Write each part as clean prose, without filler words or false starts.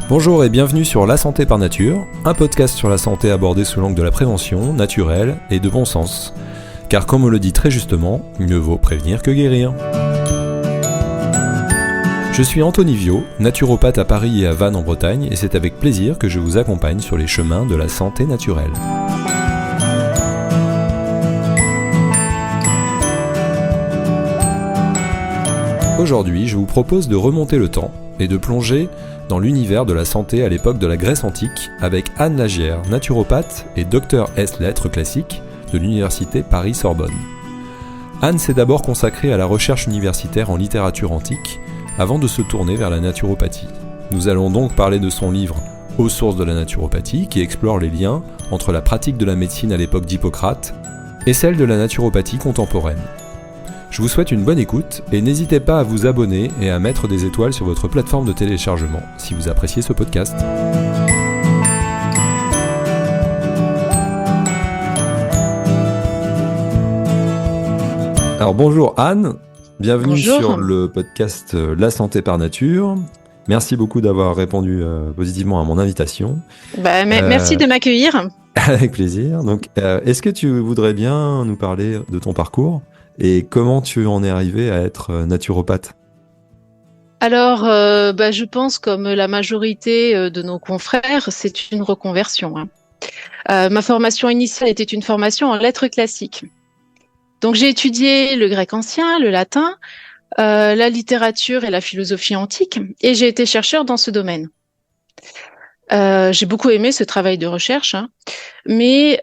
Bonjour et bienvenue sur La Santé par Nature, un podcast sur la santé abordé sous l'angle de la prévention, naturelle et de bon sens. Car comme on le dit très justement, mieux vaut prévenir que guérir. Je suis Anthony Viau, naturopathe à Paris et à Vannes en Bretagne, et c'est avec plaisir que je vous accompagne sur les chemins de la santé naturelle. Aujourd'hui, je vous propose de remonter le temps et de plonger dans l'univers de la santé à l'époque de la Grèce antique avec Anne Lagière, naturopathe et docteur S lettres classiques de l'université Paris-Sorbonne. Anne s'est d'abord consacrée à la recherche universitaire en littérature antique avant de se tourner vers la naturopathie. Nous allons donc parler de son livre « Aux sources de la naturopathie » qui explore les liens entre la pratique de la médecine à l'époque d'Hippocrate et celle de la naturopathie contemporaine. Je vous souhaite une bonne écoute et n'hésitez pas à vous abonner et à mettre des étoiles sur votre plateforme de téléchargement si vous appréciez ce podcast. Alors bonjour Anne, bienvenue Bonjour. sur le podcast La Santé par Nature. Merci beaucoup d'avoir répondu positivement à mon invitation. Merci de m'accueillir. Avec plaisir. Donc, est-ce que tu voudrais bien nous parler de ton parcours et comment tu en es arrivé à être naturopathe ? Alors, je pense comme la majorité de nos confrères, c'est une reconversion. Ma formation initiale était une formation en lettres classiques. Donc, j'ai étudié le grec ancien, le latin, la littérature et la philosophie antique, et j'ai été chercheur dans ce domaine. J'ai beaucoup aimé ce travail de recherche, mais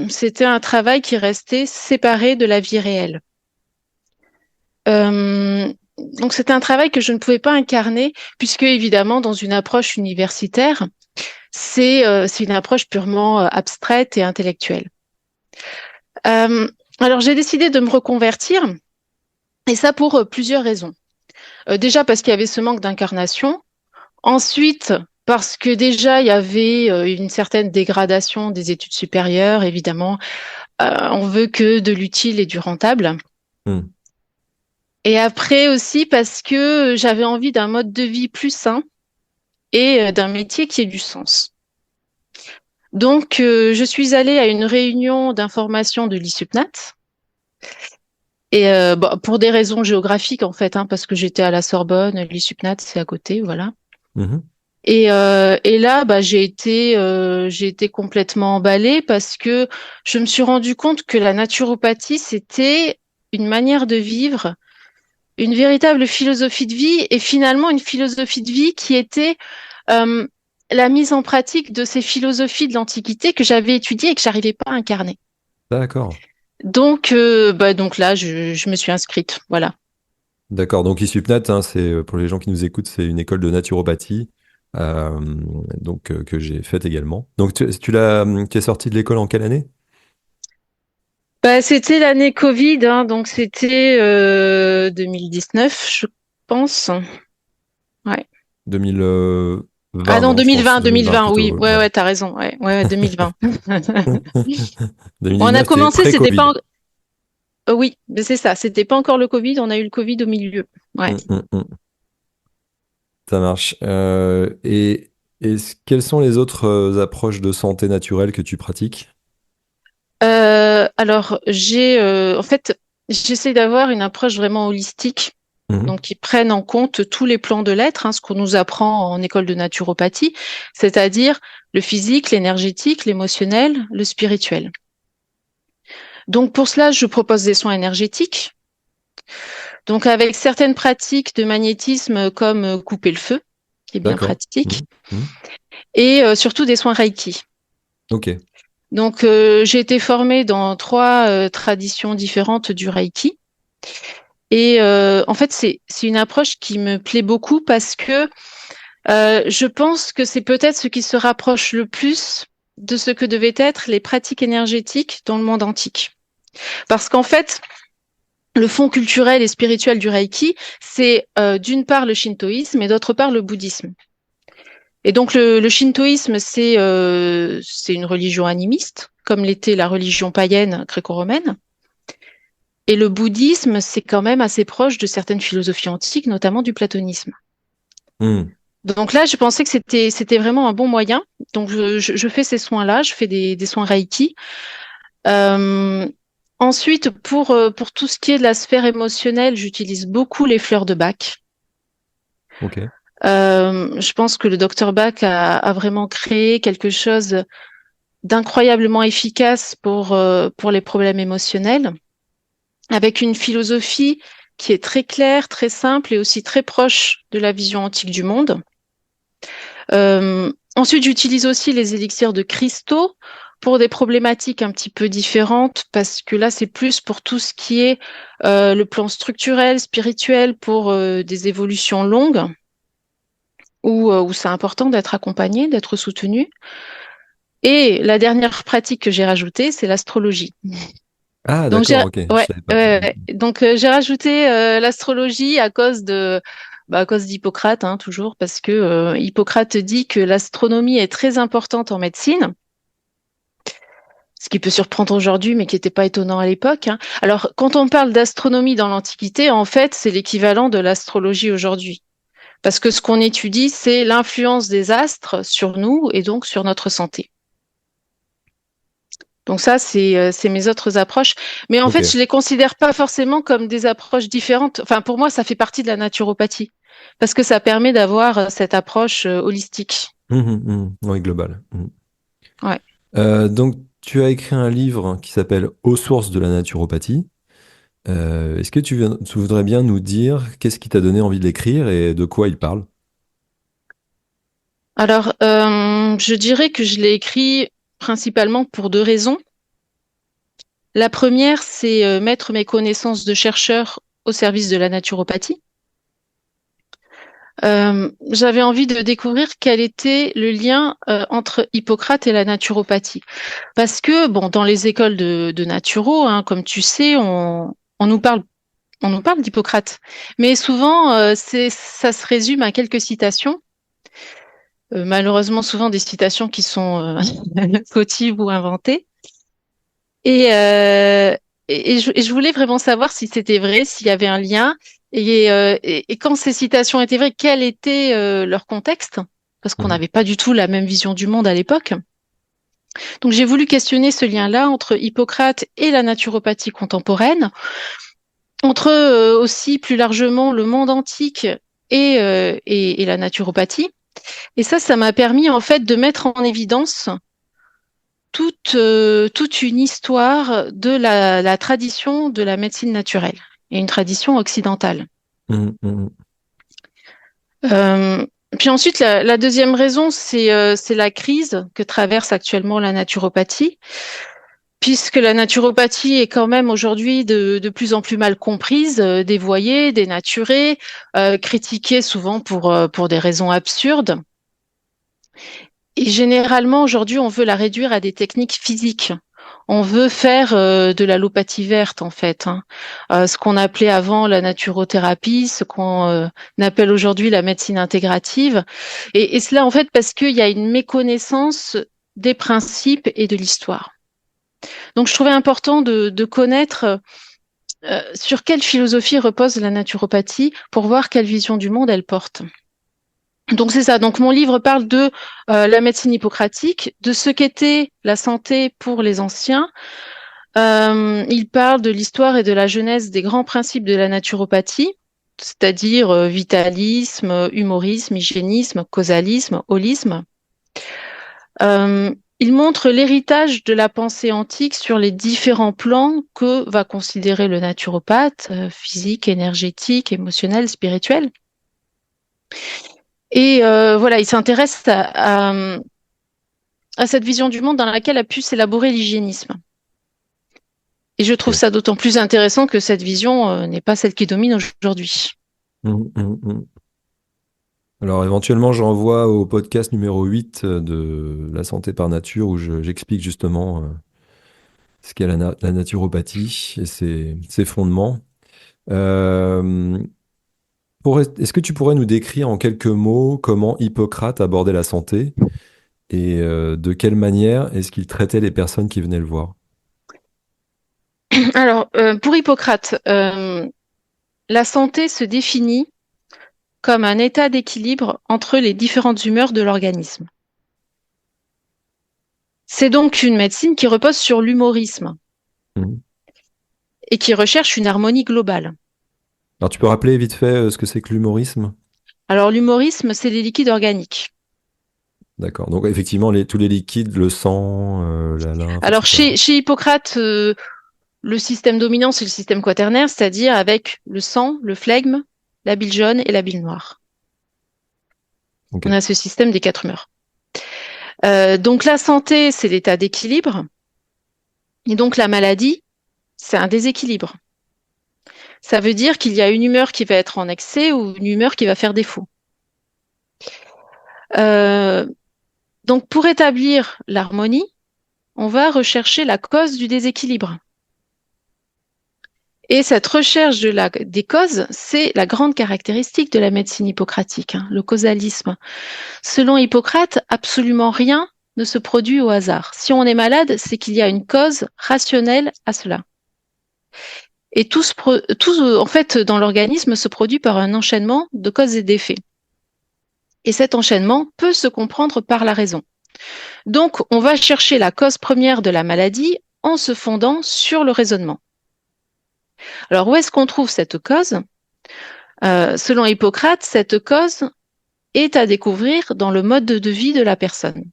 c'était un travail qui restait séparé de la vie réelle. Donc c'était un travail que je ne pouvais pas incarner, puisque évidemment dans une approche universitaire, c'est une approche purement abstraite et intellectuelle. Alors j'ai décidé de me reconvertir, et ça pour plusieurs raisons. Déjà parce qu'il y avait ce manque d'incarnation. Ensuite, parce que déjà, il y avait une certaine dégradation des études supérieures, évidemment. On veut que de l'utile et du rentable. Et après aussi parce que j'avais envie d'un mode de vie plus sain et d'un métier qui ait du sens. Donc, je suis allée à une réunion d'information de l'ISUPNAT. Et pour des raisons géographiques, en fait, parce que j'étais à la Sorbonne, l'ISUPNAT, c'est à côté, voilà. Et là, j'ai été complètement emballée parce que je me suis rendu compte que la naturopathie, c'était une manière de vivre, une véritable philosophie de vie et finalement une philosophie de vie qui était la mise en pratique de ces philosophies de l'Antiquité que j'avais étudiées et que j'arrivais pas à incarner. D'accord. Donc là, je me suis inscrite, voilà. D'accord, donc ISUPNAT, c'est, pour les gens qui nous écoutent, c'est une école de naturopathie que j'ai faite également. Donc tu es sorti de l'école en quelle année ? C'était l'année Covid, donc c'était 2019, je pense. Ouais. 2020, Ah non, non, je pense 2020, plutôt, oui. Ouais, t'as raison. Ouais, 2020. 2019, On a c'était commencé, c'était pré-Covid. pas. Oui, mais c'est ça. C'était pas encore le Covid. On a eu le Covid au milieu. Ouais. Ça marche. Quelles sont les autres approches de santé naturelle que tu pratiques ? Alors, en fait, j'essaie d'avoir une approche vraiment holistique. Donc, qui prennent en compte tous les plans de l'être, ce qu'on nous apprend en école de naturopathie, c'est-à-dire le physique, l'énergétique, l'émotionnel, le spirituel. Donc, pour cela, je propose des soins énergétiques. Donc, avec certaines pratiques de magnétisme comme couper le feu, qui est bien pratique, et surtout des soins Reiki. Ok. Donc, j'ai été formée dans 3 traditions différentes du Reiki. Et en fait, c'est une approche qui me plaît beaucoup parce que je pense que c'est peut-être ce qui se rapproche le plus de ce que devaient être les pratiques énergétiques dans le monde antique. Parce qu'en fait, le fond culturel et spirituel du Reiki, c'est d'une part le shintoïsme et d'autre part le bouddhisme. Et donc le shintoïsme, c'est une religion animiste, comme l'était la religion païenne gréco-romaine. Et le bouddhisme, c'est quand même assez proche de certaines philosophies antiques, notamment du platonisme. Donc là, je pensais que c'était vraiment un bon moyen. Donc je fais ces soins-là, je fais des soins Reiki. Euh, Ensuite, pour tout ce qui est de la sphère émotionnelle, j'utilise beaucoup les fleurs de Bach. Ok. Je pense que le docteur Bach a vraiment créé quelque chose d'incroyablement efficace pour les problèmes émotionnels, avec une philosophie qui est très claire, très simple et aussi très proche de la vision antique du monde. Ensuite, j'utilise aussi les élixirs de cristaux pour des problématiques un petit peu différentes, parce que là, c'est plus pour tout ce qui est le plan structurel, spirituel, pour des évolutions longues, où c'est important d'être accompagné, d'être soutenu. Et la dernière pratique que j'ai rajoutée, c'est l'astrologie. Ah, Donc d'accord, ok, je savais pas. donc j'ai rajouté l'astrologie à cause d'Hippocrate, hein, toujours parce que Hippocrate dit que l'astronomie est très importante en médecine, ce qui peut surprendre aujourd'hui, mais qui n'était pas étonnant à l'époque, hein. Alors quand on parle d'astronomie dans l'Antiquité, en fait, c'est l'équivalent de l'astrologie aujourd'hui, parce que ce qu'on étudie, c'est l'influence des astres sur nous et donc sur notre santé. Donc ça, c'est mes autres approches. Mais en Ok. fait, je les considère pas forcément comme des approches différentes. Enfin, pour moi, ça fait partie de la naturopathie parce que ça permet d'avoir cette approche holistique. Oui, global. Ouais. Donc, tu as écrit un livre qui s'appelle Aux sources de la naturopathie. Est-ce que tu voudrais bien nous dire qu'est-ce qui t'a donné envie de l'écrire et de quoi il parle? Alors, je dirais que je l'ai écrit principalement pour deux raisons. La première, c'est mettre mes connaissances de chercheur au service de la naturopathie. J'avais envie de découvrir quel était le lien entre Hippocrate et la naturopathie. Parce que, bon, dans les écoles de naturo, hein, comme tu sais, on nous parle d'Hippocrate. Mais souvent, ça se résume à quelques citations. Malheureusement, souvent des citations qui sont fautives ou inventées. Et, euh, et je voulais vraiment savoir si c'était vrai, s'il y avait un lien. Et quand ces citations étaient vraies, quel était leur contexte? Parce qu'on Mhm. n'avait pas du tout la même vision du monde à l'époque. Donc j'ai voulu questionner ce lien-là entre Hippocrate et la naturopathie contemporaine, entre aussi plus largement le monde antique et la naturopathie. Et ça m'a permis en fait de mettre en évidence toute une histoire de la tradition de la médecine naturelle et une tradition occidentale. Mhm, mhm. Euh, Puis ensuite, la deuxième raison, c'est la crise que traverse actuellement la naturopathie, puisque la naturopathie est quand même aujourd'hui de plus en plus mal comprise, dévoyée, dénaturée, critiquée souvent pour des raisons absurdes. Et généralement, aujourd'hui, on veut la réduire à des techniques physiques. On veut faire de l'allopathie verte, en fait, hein. Ce qu'on appelait avant la naturothérapie, ce qu'on appelle aujourd'hui la médecine intégrative. Et cela, en fait, parce qu'il y a une méconnaissance des principes et de l'histoire. Donc, je trouvais important de connaître sur quelle philosophie repose la naturopathie pour voir quelle vision du monde elle porte. Donc c'est ça. Donc mon livre parle de la médecine hippocratique, de ce qu'était la santé pour les anciens. Il parle de l'histoire et de la genèse des grands principes de la naturopathie, c'est-à-dire vitalisme, humorisme, hygiénisme, causalisme, holisme. Il montre l'héritage de la pensée antique sur les différents plans que va considérer le naturopathe, physique, énergétique, émotionnel, spirituel. Et voilà, il s'intéresse à cette vision du monde dans laquelle a pu s'élaborer l'hygiénisme. Et je trouve Ok. ça d'autant plus intéressant que cette vision n'est pas celle qui domine aujourd'hui. Mhm. Alors éventuellement, je renvoie au podcast numéro 8 de La santé par nature où j'explique justement ce qu'est la naturopathie et ses fondements. Euh, est-ce que tu pourrais nous décrire en quelques mots comment Hippocrate abordait la santé et de quelle manière est-ce qu'il traitait les personnes qui venaient le voir? Alors, pour Hippocrate, la santé se définit comme un état d'équilibre entre les différentes humeurs de l'organisme. C'est donc une médecine qui repose sur l'humorisme Mhm. et qui recherche une harmonie globale. Alors, tu peux rappeler vite fait ce que c'est que l'humorisme? Alors l'humorisme, c'est les liquides organiques. D'accord. Donc, effectivement, tous les liquides, le sang, la lymphe, Alors etc. chez Hippocrate, le système dominant, c'est le système quaternaire, c'est-à-dire avec le sang, le flegme, la bile jaune et la bile noire. Ok. On a ce système des 4 humeurs. Donc la santé, c'est l'état d'équilibre. Et donc la maladie, c'est un déséquilibre. Ça veut dire qu'il y a une humeur qui va être en excès ou une humeur qui va faire défaut. Euh, donc pour établir l'harmonie, on va rechercher la cause du déséquilibre. Et cette recherche des causes, c'est la grande caractéristique de la médecine hippocratique, hein, le causalisme. Selon Hippocrate, absolument rien ne se produit au hasard. Si on est malade, c'est qu'il y a une cause rationnelle à cela. Et en fait, dans l'organisme, se produit par un enchaînement de causes et d'effets. Et cet enchaînement peut se comprendre par la raison. Donc, on va chercher la cause première de la maladie en se fondant sur le raisonnement. Alors, où est-ce qu'on trouve cette cause? Selon Hippocrate, cette cause est à découvrir dans le mode de vie de la personne.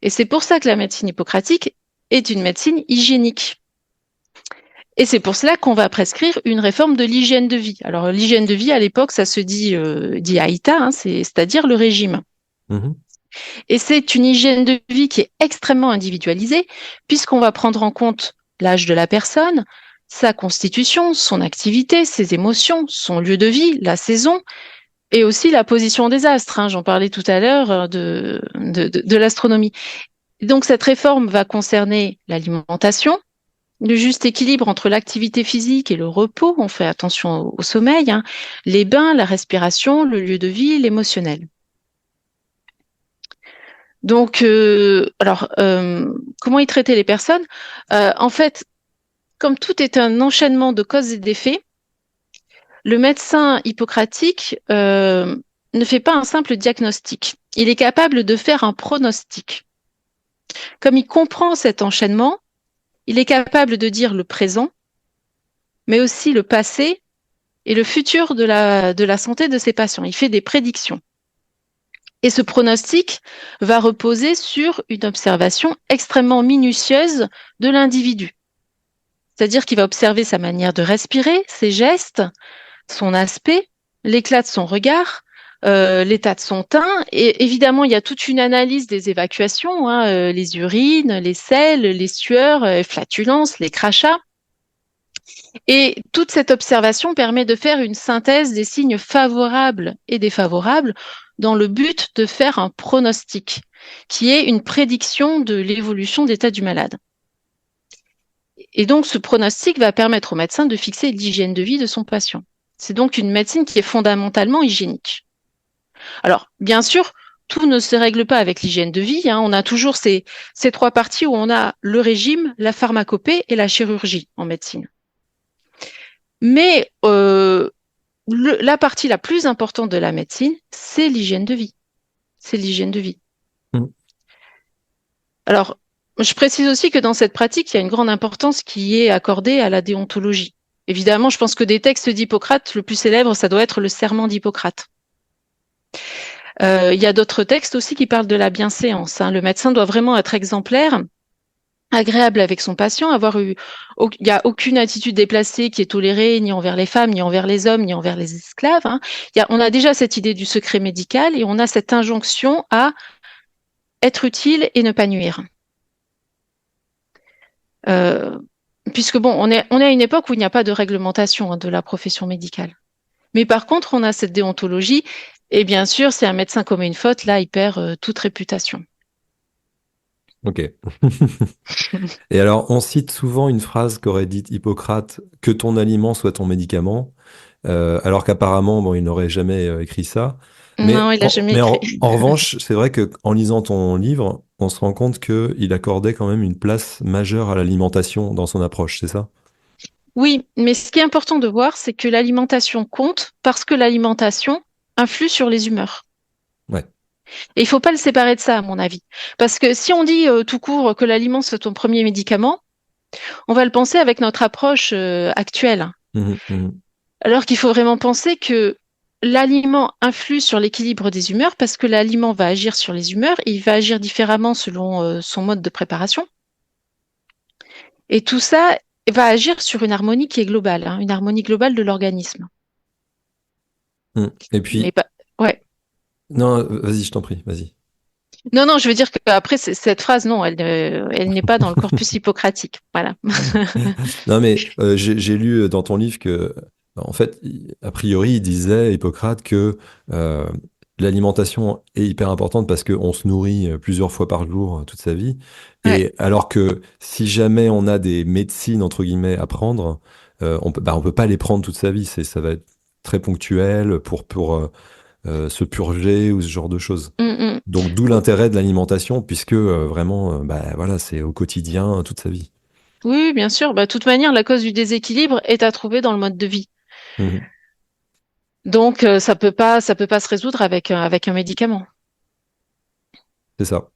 Et c'est pour ça que la médecine hippocratique est une médecine hygiénique. Et c'est pour cela qu'on va prescrire une réforme de l'hygiène de vie. Alors, l'hygiène de vie, à l'époque, ça se dit diaïta, hein, c'est-à-dire le régime. Mhm. Et c'est une hygiène de vie qui est extrêmement individualisée, puisqu'on va prendre en compte l'âge de la personne, sa constitution, son activité, ses émotions, son lieu de vie, la saison, et aussi la position des astres. Hein, j'en parlais tout à l'heure de l'astronomie. Donc, cette réforme va concerner l'alimentation, le juste équilibre entre l'activité physique et le repos, on fait attention au sommeil, hein, les bains, la respiration, le lieu de vie, l'émotionnel. Donc, comment y traiter les personnes? En fait, comme tout est un enchaînement de causes et d'effets, le médecin hippocratique ne fait pas un simple diagnostic. Il est capable de faire un pronostic. Comme il comprend cet enchaînement, il est capable de dire le présent, mais aussi le passé et le futur de la santé de ses patients. Il fait des prédictions. Et ce pronostic va reposer sur une observation extrêmement minutieuse de l'individu. C'est-à-dire qu'il va observer sa manière de respirer, ses gestes, son aspect, l'éclat de son regard, l'état de son teint. Et évidemment, il y a toute une analyse des évacuations, hein, les urines, les selles, les sueurs, flatulences, les crachats. Et toute cette observation permet de faire une synthèse des signes favorables et défavorables dans le but de faire un pronostic, qui est une prédiction de l'évolution d'état du malade. Et donc, ce pronostic va permettre au médecin de fixer l'hygiène de vie de son patient. C'est donc une médecine qui est fondamentalement hygiénique. Alors, bien sûr, tout ne se règle pas avec l'hygiène de vie. Hein. On a toujours ces 3 parties où on a le régime, la pharmacopée et la chirurgie en médecine. Mais la partie la plus importante de la médecine, c'est l'hygiène de vie. C'est l'hygiène de vie. Mm. Alors, je précise aussi que dans cette pratique, il y a une grande importance qui est accordée à la déontologie. Évidemment, je pense que des textes d'Hippocrate, le plus célèbre, ça doit être le serment d'Hippocrate. Il y a d'autres textes aussi qui parlent de la bienséance. Hein. Le médecin doit vraiment être exemplaire, agréable avec son patient, il n'y a aucune attitude déplacée qui est tolérée ni envers les femmes, ni envers les hommes, ni envers les esclaves. Hein. On a déjà cette idée du secret médical et on a cette injonction à être utile et ne pas nuire. Puisque bon, on est à une époque où il n'y a pas de réglementation hein, de la profession médicale. Mais par contre, on a cette déontologie et bien sûr, si un médecin commet une faute, là, il perd toute réputation. Ok. Et alors, on cite souvent une phrase qu'aurait dite Hippocrate, que ton aliment soit ton médicament, alors qu'apparemment, bon, il n'aurait jamais écrit ça. Non, il n'a jamais Mais écrit. en revanche, c'est vrai qu'en lisant ton livre, on se rend compte qu'il accordait quand même une place majeure à l'alimentation dans son approche, c'est ça? Oui, mais ce qui est important de voir, c'est que l'alimentation compte parce que l'alimentation influe sur les humeurs. Ouais. Et il faut pas le séparer de ça, à mon avis. Parce que si on dit tout court que l'aliment, c'est ton premier médicament, on va le penser avec notre approche actuelle. Mhm, mhm. Alors qu'il faut vraiment penser que l'aliment influe sur l'équilibre des humeurs parce que l'aliment va agir sur les humeurs et il va agir différemment selon son mode de préparation. Et tout ça va agir sur une harmonie qui est globale, hein, une harmonie globale de l'organisme. Mhm. Et Mais puis, pas, ouais. non, vas-y, je t'en prie, vas-y. Non, non, je veux dire qu'après, cette phrase, non, elle n'est pas dans le corpus hippocratique. Voilà. Non, mais j'ai lu dans ton livre que, en fait, a priori, il disait, Hippocrate, que euh, l'alimentation est hyper importante parce qu'on se nourrit plusieurs fois par jour toute sa vie. Ouais. Et alors que si jamais on a des médecines, entre guillemets, à prendre, on peut pas les prendre toute sa vie. Ça va être très ponctuel pour se purger ou ce genre de choses. Mm, mm. Donc, d'où l'intérêt de l'alimentation, puisque vraiment, bah, voilà, c'est au quotidien, toute sa vie. Oui, bien sûr. Bah, de toute manière, la cause du déséquilibre est à trouver dans le mode de vie. Mhm. Donc, ça peut pas se résoudre avec un médicament. C'est ça.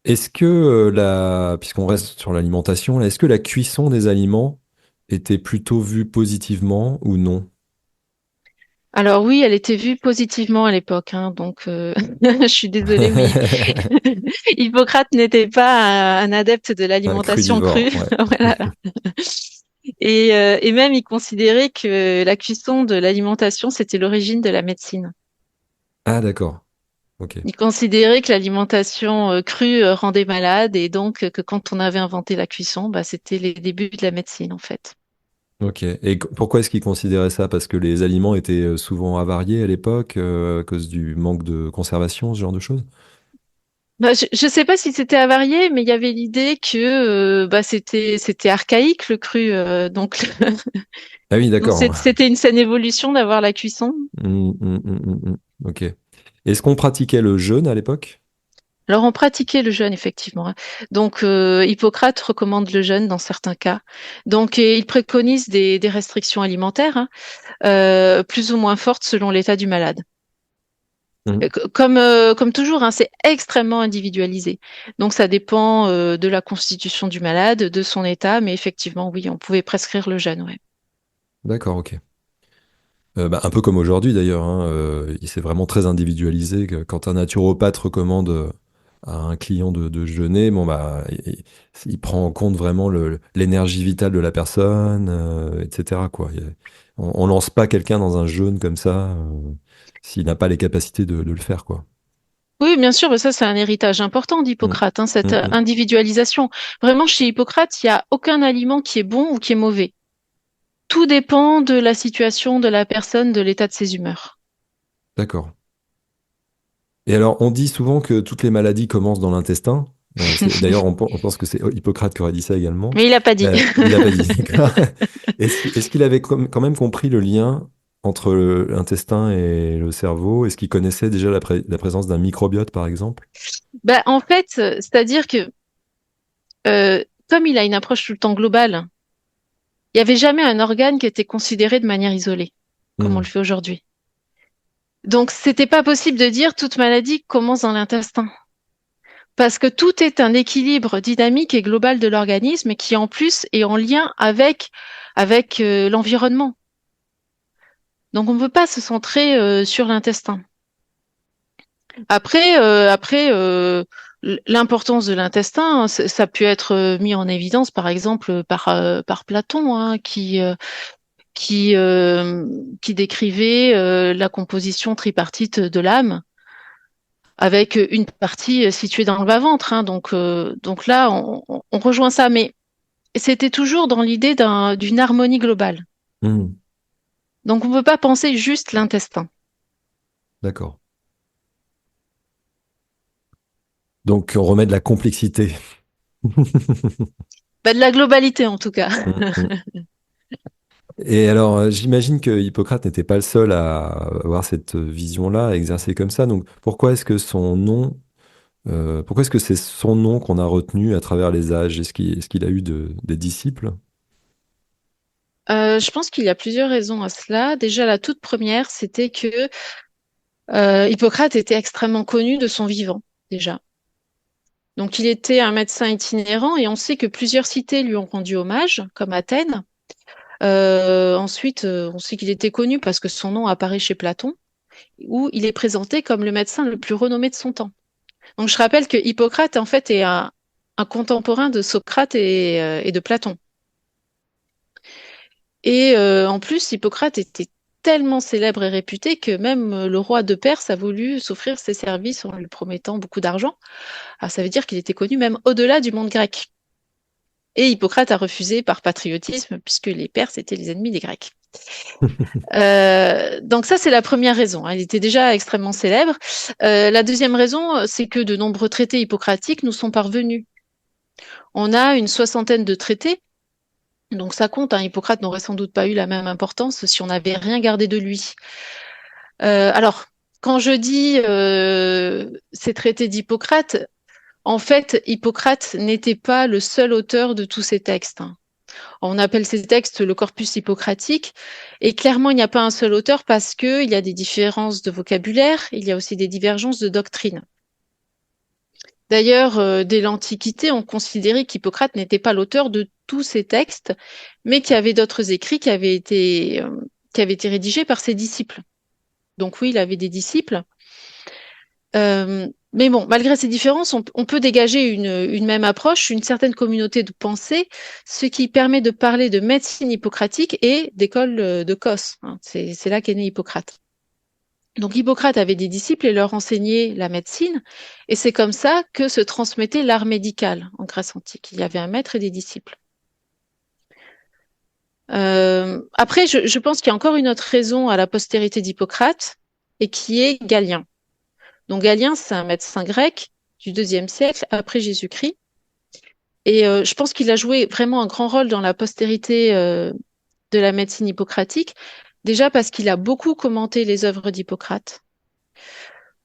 Est-ce que puisqu'on reste sur l'alimentation, là, est-ce que la cuisson des aliments était plutôt vue positivement ou non? Alors oui, elle était vue positivement à l'époque, hein, donc je suis désolée, oui. Hippocrate n'était pas un adepte de Un l'alimentation crudivore, crue, ouais. voilà. Et même il considérait que la cuisson de l'alimentation, c'était l'origine de la médecine. Ah, d'accord. Ok. Il considérait que l'alimentation crue rendait malade et donc que quand on avait inventé la cuisson, bah, c'était les débuts de la médecine en fait. Ok. Et pourquoi est-ce qu'ils considéraient ça? Parce que les aliments étaient souvent avariés à l'époque, à cause du manque de conservation, ce genre de choses? Bah, je sais pas si c'était avarié, mais il y avait l'idée que bah, c'était archaïque le cru, donc Ah oui, donc d'accord. c'était une saine évolution d'avoir la cuisson. Ok. Est-ce qu'on pratiquait le jeûne à l'époque? Alors on pratiquait le jeûne effectivement, hein. Donc Hippocrate recommande le jeûne dans certains cas. Donc il préconise des restrictions alimentaires, hein, plus ou moins fortes selon l'état du malade. Mhm. Comme toujours, hein, c'est extrêmement individualisé. Donc ça dépend de la constitution du malade, de son état, mais effectivement, oui, on pouvait prescrire le jeûne, ouais. D'accord, ok. Bah, un peu comme aujourd'hui d'ailleurs, hein, c'est vraiment très individualisé. Quand un naturopathe recommande à un client de jeûner, bon bah il prend en compte vraiment l'énergie vitale de la personne, etc. quoi. On lance pas quelqu'un dans un jeûne comme ça s'il n'a pas les capacités de le faire, quoi. Oui, bien sûr, mais ça c'est un héritage important Mm. d'Hippocrate, hein, cette Mm, mm. individualisation. Vraiment, chez Hippocrate, il n'y a aucun aliment qui est bon ou qui est mauvais. Tout dépend de la situation de la personne, de l'état de ses humeurs. D'accord. Et alors, on dit souvent que toutes les maladies commencent dans l'intestin. D'ailleurs, on pense que c'est Hippocrate qui aurait dit ça également. Mais il n'a pas dit. Il n'a pas dit, d'accord. Est-ce qu'il avait quand même compris le lien entre l'intestin et le cerveau? Est-ce qu'il connaissait déjà la présence d'un microbiote, par exemple? Ben, en fait, c'est-à-dire que comme il a une approche tout le temps globale, il n'y avait jamais un organe qui était considéré de manière isolée, comme on le Hmm, fait aujourd'hui. Donc, c'était pas possible de dire toute maladie commence dans l'intestin. Parce que tout est un équilibre dynamique et global de l'organisme qui, en plus, est en lien avec l'environnement. Donc, on ne peut pas se centrer sur l'intestin. Après, l'importance de l'intestin, hein, ça a pu être mis en évidence, par exemple, par Platon, hein, qui décrivait la composition tripartite de l'âme, avec une partie située dans le bas-ventre, hein. Donc là, on rejoint ça, mais c'était toujours dans l'idée d'une harmonie globale. hmm, Donc on ne peut pas penser juste l'intestin. d'accord. Donc, on remet de la complexité. Bah, de la globalité en tout cas. Hmm, hmm. Et alors, j'imagine que Hippocrate n'était pas le seul à avoir cette vision-là, à exercer comme ça. Donc, pourquoi est-ce que c'est son nom qu'on a retenu à travers les âges? Est-ce qu'il a eu des disciples? Je pense qu'il y a plusieurs raisons à cela. Déjà, la toute première, c'était que Hippocrate était extrêmement connu de son vivant, déjà. Donc, il était un médecin itinérant et on sait que plusieurs cités lui ont rendu hommage, comme Athènes. Ensuite, on sait qu'il était connu parce que son nom apparaît chez Platon, où il est présenté comme le médecin le plus renommé de son temps. Donc, je rappelle que Hippocrate, en fait, est un contemporain de Socrate et de Platon. Et en plus, Hippocrate était tellement célèbre et réputé que même le roi de Perse a voulu s'offrir ses services en lui promettant beaucoup d'argent. Alors, ça veut dire qu'il était connu même au-delà du monde grec. Et Hippocrate a refusé par patriotisme, puisque les Perses étaient les ennemis des Grecs. Donc ça, c'est la première raison, hein. Il était déjà extrêmement célèbre. La deuxième raison, c'est que de nombreux traités hippocratiques nous sont parvenus. On a une soixantaine de traités, donc ça compte, hein. Hippocrate n'aurait sans doute pas eu la même importance si on n'avait rien gardé de lui. Alors, quand je dis ces traités d'Hippocrate, en fait, Hippocrate n'était pas le seul auteur de tous ces textes, hein. On appelle ces textes le corpus hippocratique. Et clairement, il n'y a pas un seul auteur parce qu'il y a des différences de vocabulaire, il y a aussi des divergences de doctrine. D'ailleurs, dès l'Antiquité, on considérait qu'Hippocrate n'était pas l'auteur de tous ces textes, mais qu'il y avait d'autres écrits qui avaient été rédigés par ses disciples. Donc oui, il avait des disciples. Mais bon, malgré ces différences, on peut dégager une même approche, une certaine communauté de pensée, ce qui permet de parler de médecine hippocratique et d'école de Cos, hein. C'est là qu'est né Hippocrate. Donc Hippocrate avait des disciples et leur enseignait la médecine, et c'est comme ça que se transmettait l'art médical en Grèce antique. Il y avait un maître et des disciples. Après, je pense qu'il y a encore une autre raison à la postérité d'Hippocrate, et qui est Galien. Donc Galien, c'est un médecin grec du IIe siècle après Jésus-Christ. Et je pense qu'il a joué vraiment un grand rôle dans la postérité de la médecine hippocratique, déjà parce qu'il a beaucoup commenté les œuvres d'Hippocrate.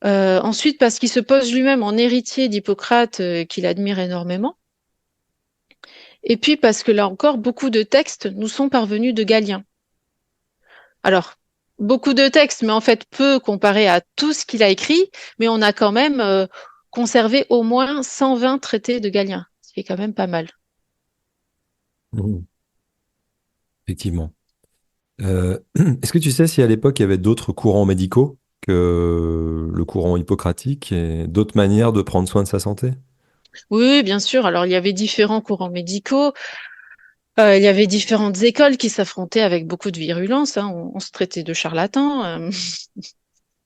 Ensuite, parce qu'il se pose lui-même en héritier d'Hippocrate, qu'il admire énormément. Et puis parce que là encore, beaucoup de textes nous sont parvenus de Galien. Alors, beaucoup de textes, mais en fait peu comparé à tout ce qu'il a écrit, mais on a quand même conservé au moins 120 traités de Galien, ce qui est quand même pas mal. Mhm. Effectivement. Est-ce que tu sais si à l'époque il y avait d'autres courants médicaux que le courant hippocratique et d'autres manières de prendre soin de sa santé? Oui, oui, bien sûr. Alors, il y avait différents courants médicaux, il y avait différentes écoles qui s'affrontaient avec beaucoup de virulence, hein. On se traitait de charlatans.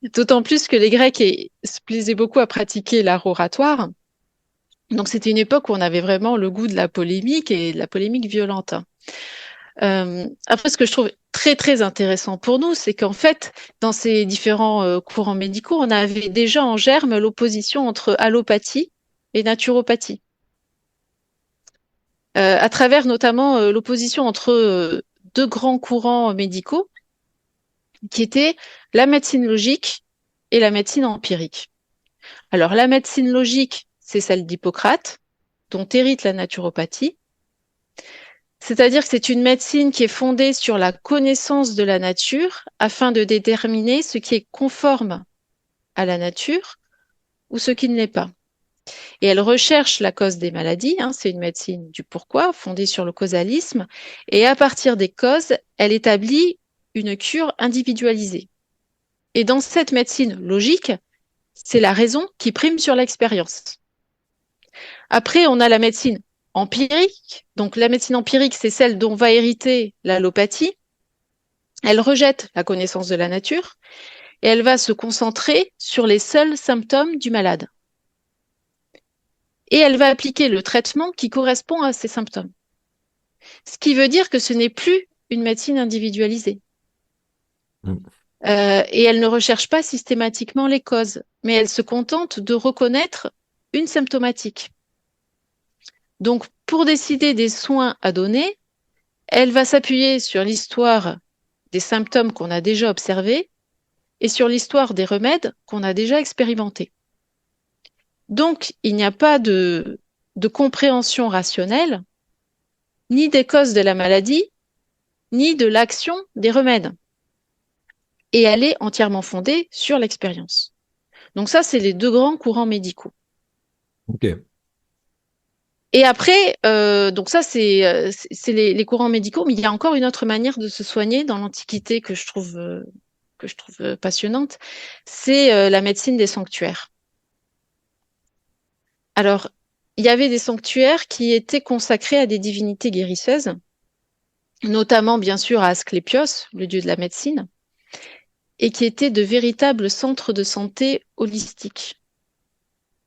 D'autant plus que les Grecs se plaisaient beaucoup à pratiquer l'art oratoire. Donc, c'était une époque où on avait vraiment le goût de la polémique et de la polémique violente. Après, ce que je trouve très, très intéressant pour nous, c'est qu'en fait, dans ces différents courants médicaux, on avait déjà en germe l'opposition entre allopathie et naturopathie. À travers notamment l'opposition entre deux grands courants médicaux, qui étaient la médecine logique et la médecine empirique. Alors, la médecine logique, c'est celle d'Hippocrate, dont hérite la naturopathie. C'est-à-dire que c'est une médecine qui est fondée sur la connaissance de la nature afin de déterminer ce qui est conforme à la nature ou ce qui ne l'est pas. Et elle recherche la cause des maladies, hein, c'est une médecine du pourquoi, fondée sur le causalisme, et à partir des causes, elle établit une cure individualisée. Et dans cette médecine logique, c'est la raison qui prime sur l'expérience. Après, on a la médecine empirique. Donc la médecine empirique, c'est celle dont va hériter l'allopathie. Elle rejette la connaissance de la nature et elle va se concentrer sur les seuls symptômes du malade. Et elle va appliquer le traitement qui correspond à ces symptômes. Ce qui veut dire que ce n'est plus une médecine individualisée. Mm. Et elle ne recherche pas systématiquement les causes, mais elle se contente de reconnaître une symptomatique. Donc, pour décider des soins à donner, elle va s'appuyer sur l'histoire des symptômes qu'on a déjà observés et sur l'histoire des remèdes qu'on a déjà expérimentés. Donc, il n'y a pas de compréhension rationnelle, ni des causes de la maladie, ni de l'action des remèdes. Et elle est entièrement fondée sur l'expérience. Donc ça, c'est les deux grands courants médicaux. Ok. Et après, donc ça, c'est les courants médicaux, mais il y a encore une autre manière de se soigner dans l'Antiquité que je trouve passionnante, c'est la médecine des sanctuaires. Alors, il y avait des sanctuaires qui étaient consacrés à des divinités guérisseuses, notamment bien sûr à Asclépios, le dieu de la médecine, et qui étaient de véritables centres de santé holistiques.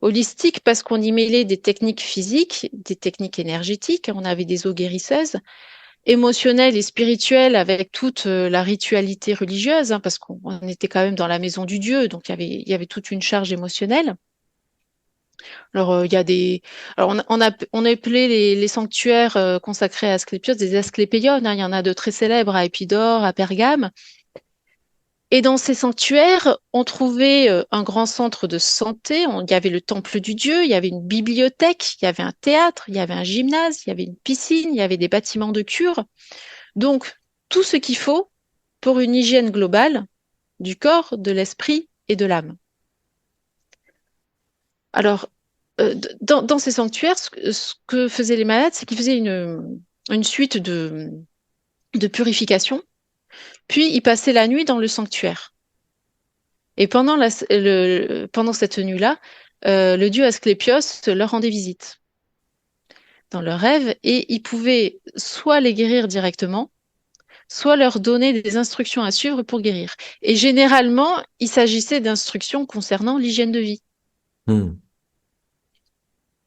Holistique parce qu'on y mêlait des techniques physiques, des techniques énergétiques, on avait des eaux guérisseuses, émotionnelles et spirituelles avec toute la ritualité religieuse, hein, parce qu'on était quand même dans la maison du Dieu, donc il y avait toute une charge émotionnelle. Alors, il y a des, alors on a appelé les sanctuaires consacrés à Asclépios des Asclépéiones, hein. Il y en a de très célèbres à Épidore, à Pergame. Et dans ces sanctuaires, on trouvait un grand centre de santé. Il y avait le temple du dieu, il y avait une bibliothèque, il y avait un théâtre, il y avait un gymnase, il y avait une piscine, il y avait des bâtiments de cure. Donc, tout ce qu'il faut pour une hygiène globale du corps, de l'esprit et de l'âme. Alors, dans ces sanctuaires, ce que faisaient les malades, c'est qu'ils faisaient une suite de purification, puis ils passaient la nuit dans le sanctuaire. Et pendant cette nuit-là, le dieu Asclépios leur rendait visite dans leurs rêves et il pouvait soit les guérir directement, soit leur donner des instructions à suivre pour guérir. Et généralement, il s'agissait d'instructions concernant l'hygiène de vie. Hmm.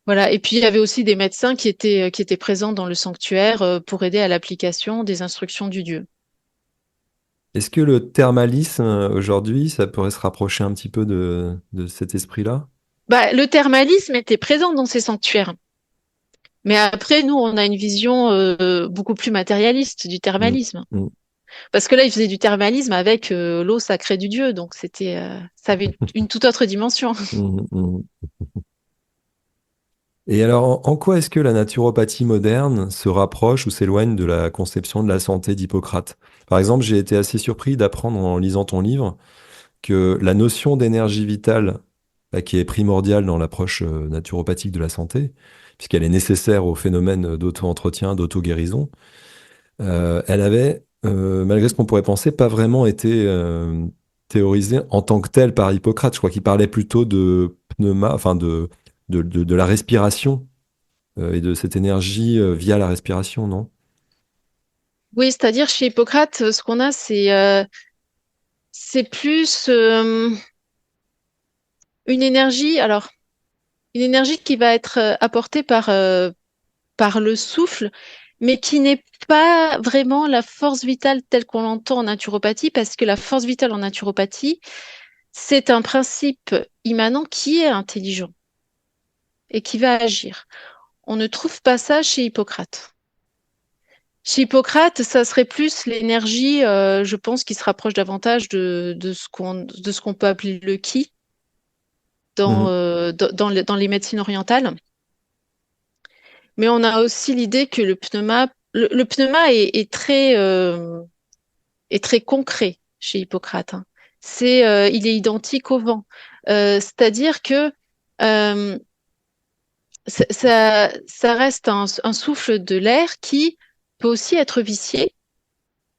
Voilà. Et puis, il y avait aussi des médecins qui étaient présents dans le sanctuaire pour aider à l'application des instructions du dieu. Est-ce que le thermalisme aujourd'hui, ça pourrait se rapprocher un petit peu de cet esprit-là? Bah, le thermalisme était présent dans ces sanctuaires. Mais après, nous, on a une vision beaucoup plus matérialiste du Hmm. thermalisme. Hmm. Parce que là, ils faisaient du thermalisme avec l'eau sacrée du dieu. Donc, ça avait une toute autre dimension. Hmm. Hmm. Et alors, en quoi est-ce que la naturopathie moderne se rapproche ou s'éloigne de la conception de la santé d'Hippocrate? Par exemple, j'ai été assez surpris d'apprendre en lisant ton livre que la notion d'énergie vitale, bah, qui est primordiale dans l'approche naturopathique de la santé, puisqu'elle est nécessaire au phénomène d'auto-entretien, d'auto-guérison, elle avait, malgré ce qu'on pourrait penser, pas vraiment été théorisée en tant que telle par Hippocrate. Je crois qu'il parlait plutôt de pneuma, enfin de la respiration et de cette énergie via la respiration, non? Oui, c'est-à-dire chez Hippocrate, ce qu'on a, c'est plus une énergie. Alors, une énergie qui va être apportée par le souffle, mais qui n'est pas vraiment la force vitale telle qu'on l'entend en naturopathie, parce que la force vitale en naturopathie, c'est un principe immanent qui est intelligent et qui va agir. On ne trouve pas ça chez Hippocrate. Chez Hippocrate, ça serait plus l'énergie, je pense, qui se rapproche davantage de ce qu'on peut appeler le ki Mhm. dans les médecines orientales. Mais on a aussi l'idée que le pneuma est très concret chez Hippocrate, hein. Il est identique au vent. C'est-à-dire que euh, ça reste un souffle de l'air qui peut aussi être vicié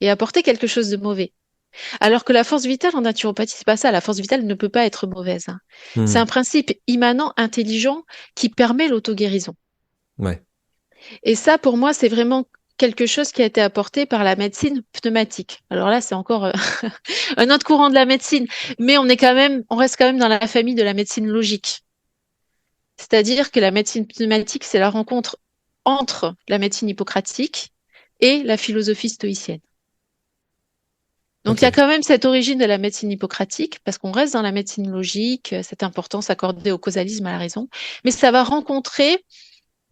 et apporter quelque chose de mauvais. Alors que la force vitale en naturopathie, c'est pas ça. La force vitale ne peut pas être mauvaise, hein. C'est un Mhm. principe immanent, intelligent, qui permet l'auto-guérison. Ouais, Et ça, pour moi, c'est vraiment quelque chose qui a été apporté par la médecine pneumatique. Alors là, c'est encore un autre courant de la médecine, mais on reste quand même dans la famille de la médecine logique. C'est-à-dire que la médecine pneumatique, c'est la rencontre entre la médecine hippocratique et la philosophie stoïcienne. Donc il y a ok. quand même cette origine de la médecine hippocratique, parce qu'on reste dans la médecine logique, cette importance accordée au causalisme, à la raison, mais ça va rencontrer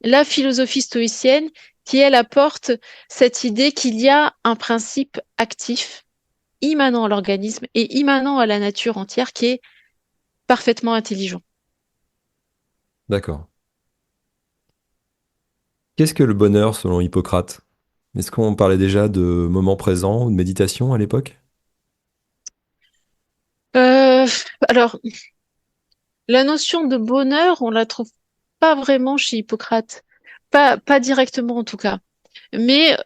la philosophie stoïcienne qui, elle, apporte cette idée qu'il y a un principe actif, immanent à l'organisme et immanent à la nature entière, qui est parfaitement intelligent. D'accord. Qu'est-ce que le bonheur selon Hippocrate? Est-ce qu'on parlait déjà de moment présent ou de méditation à l'époque? Euh, alors, la notion de bonheur, on la trouve pas vraiment chez Hippocrate, pas directement en tout cas, mais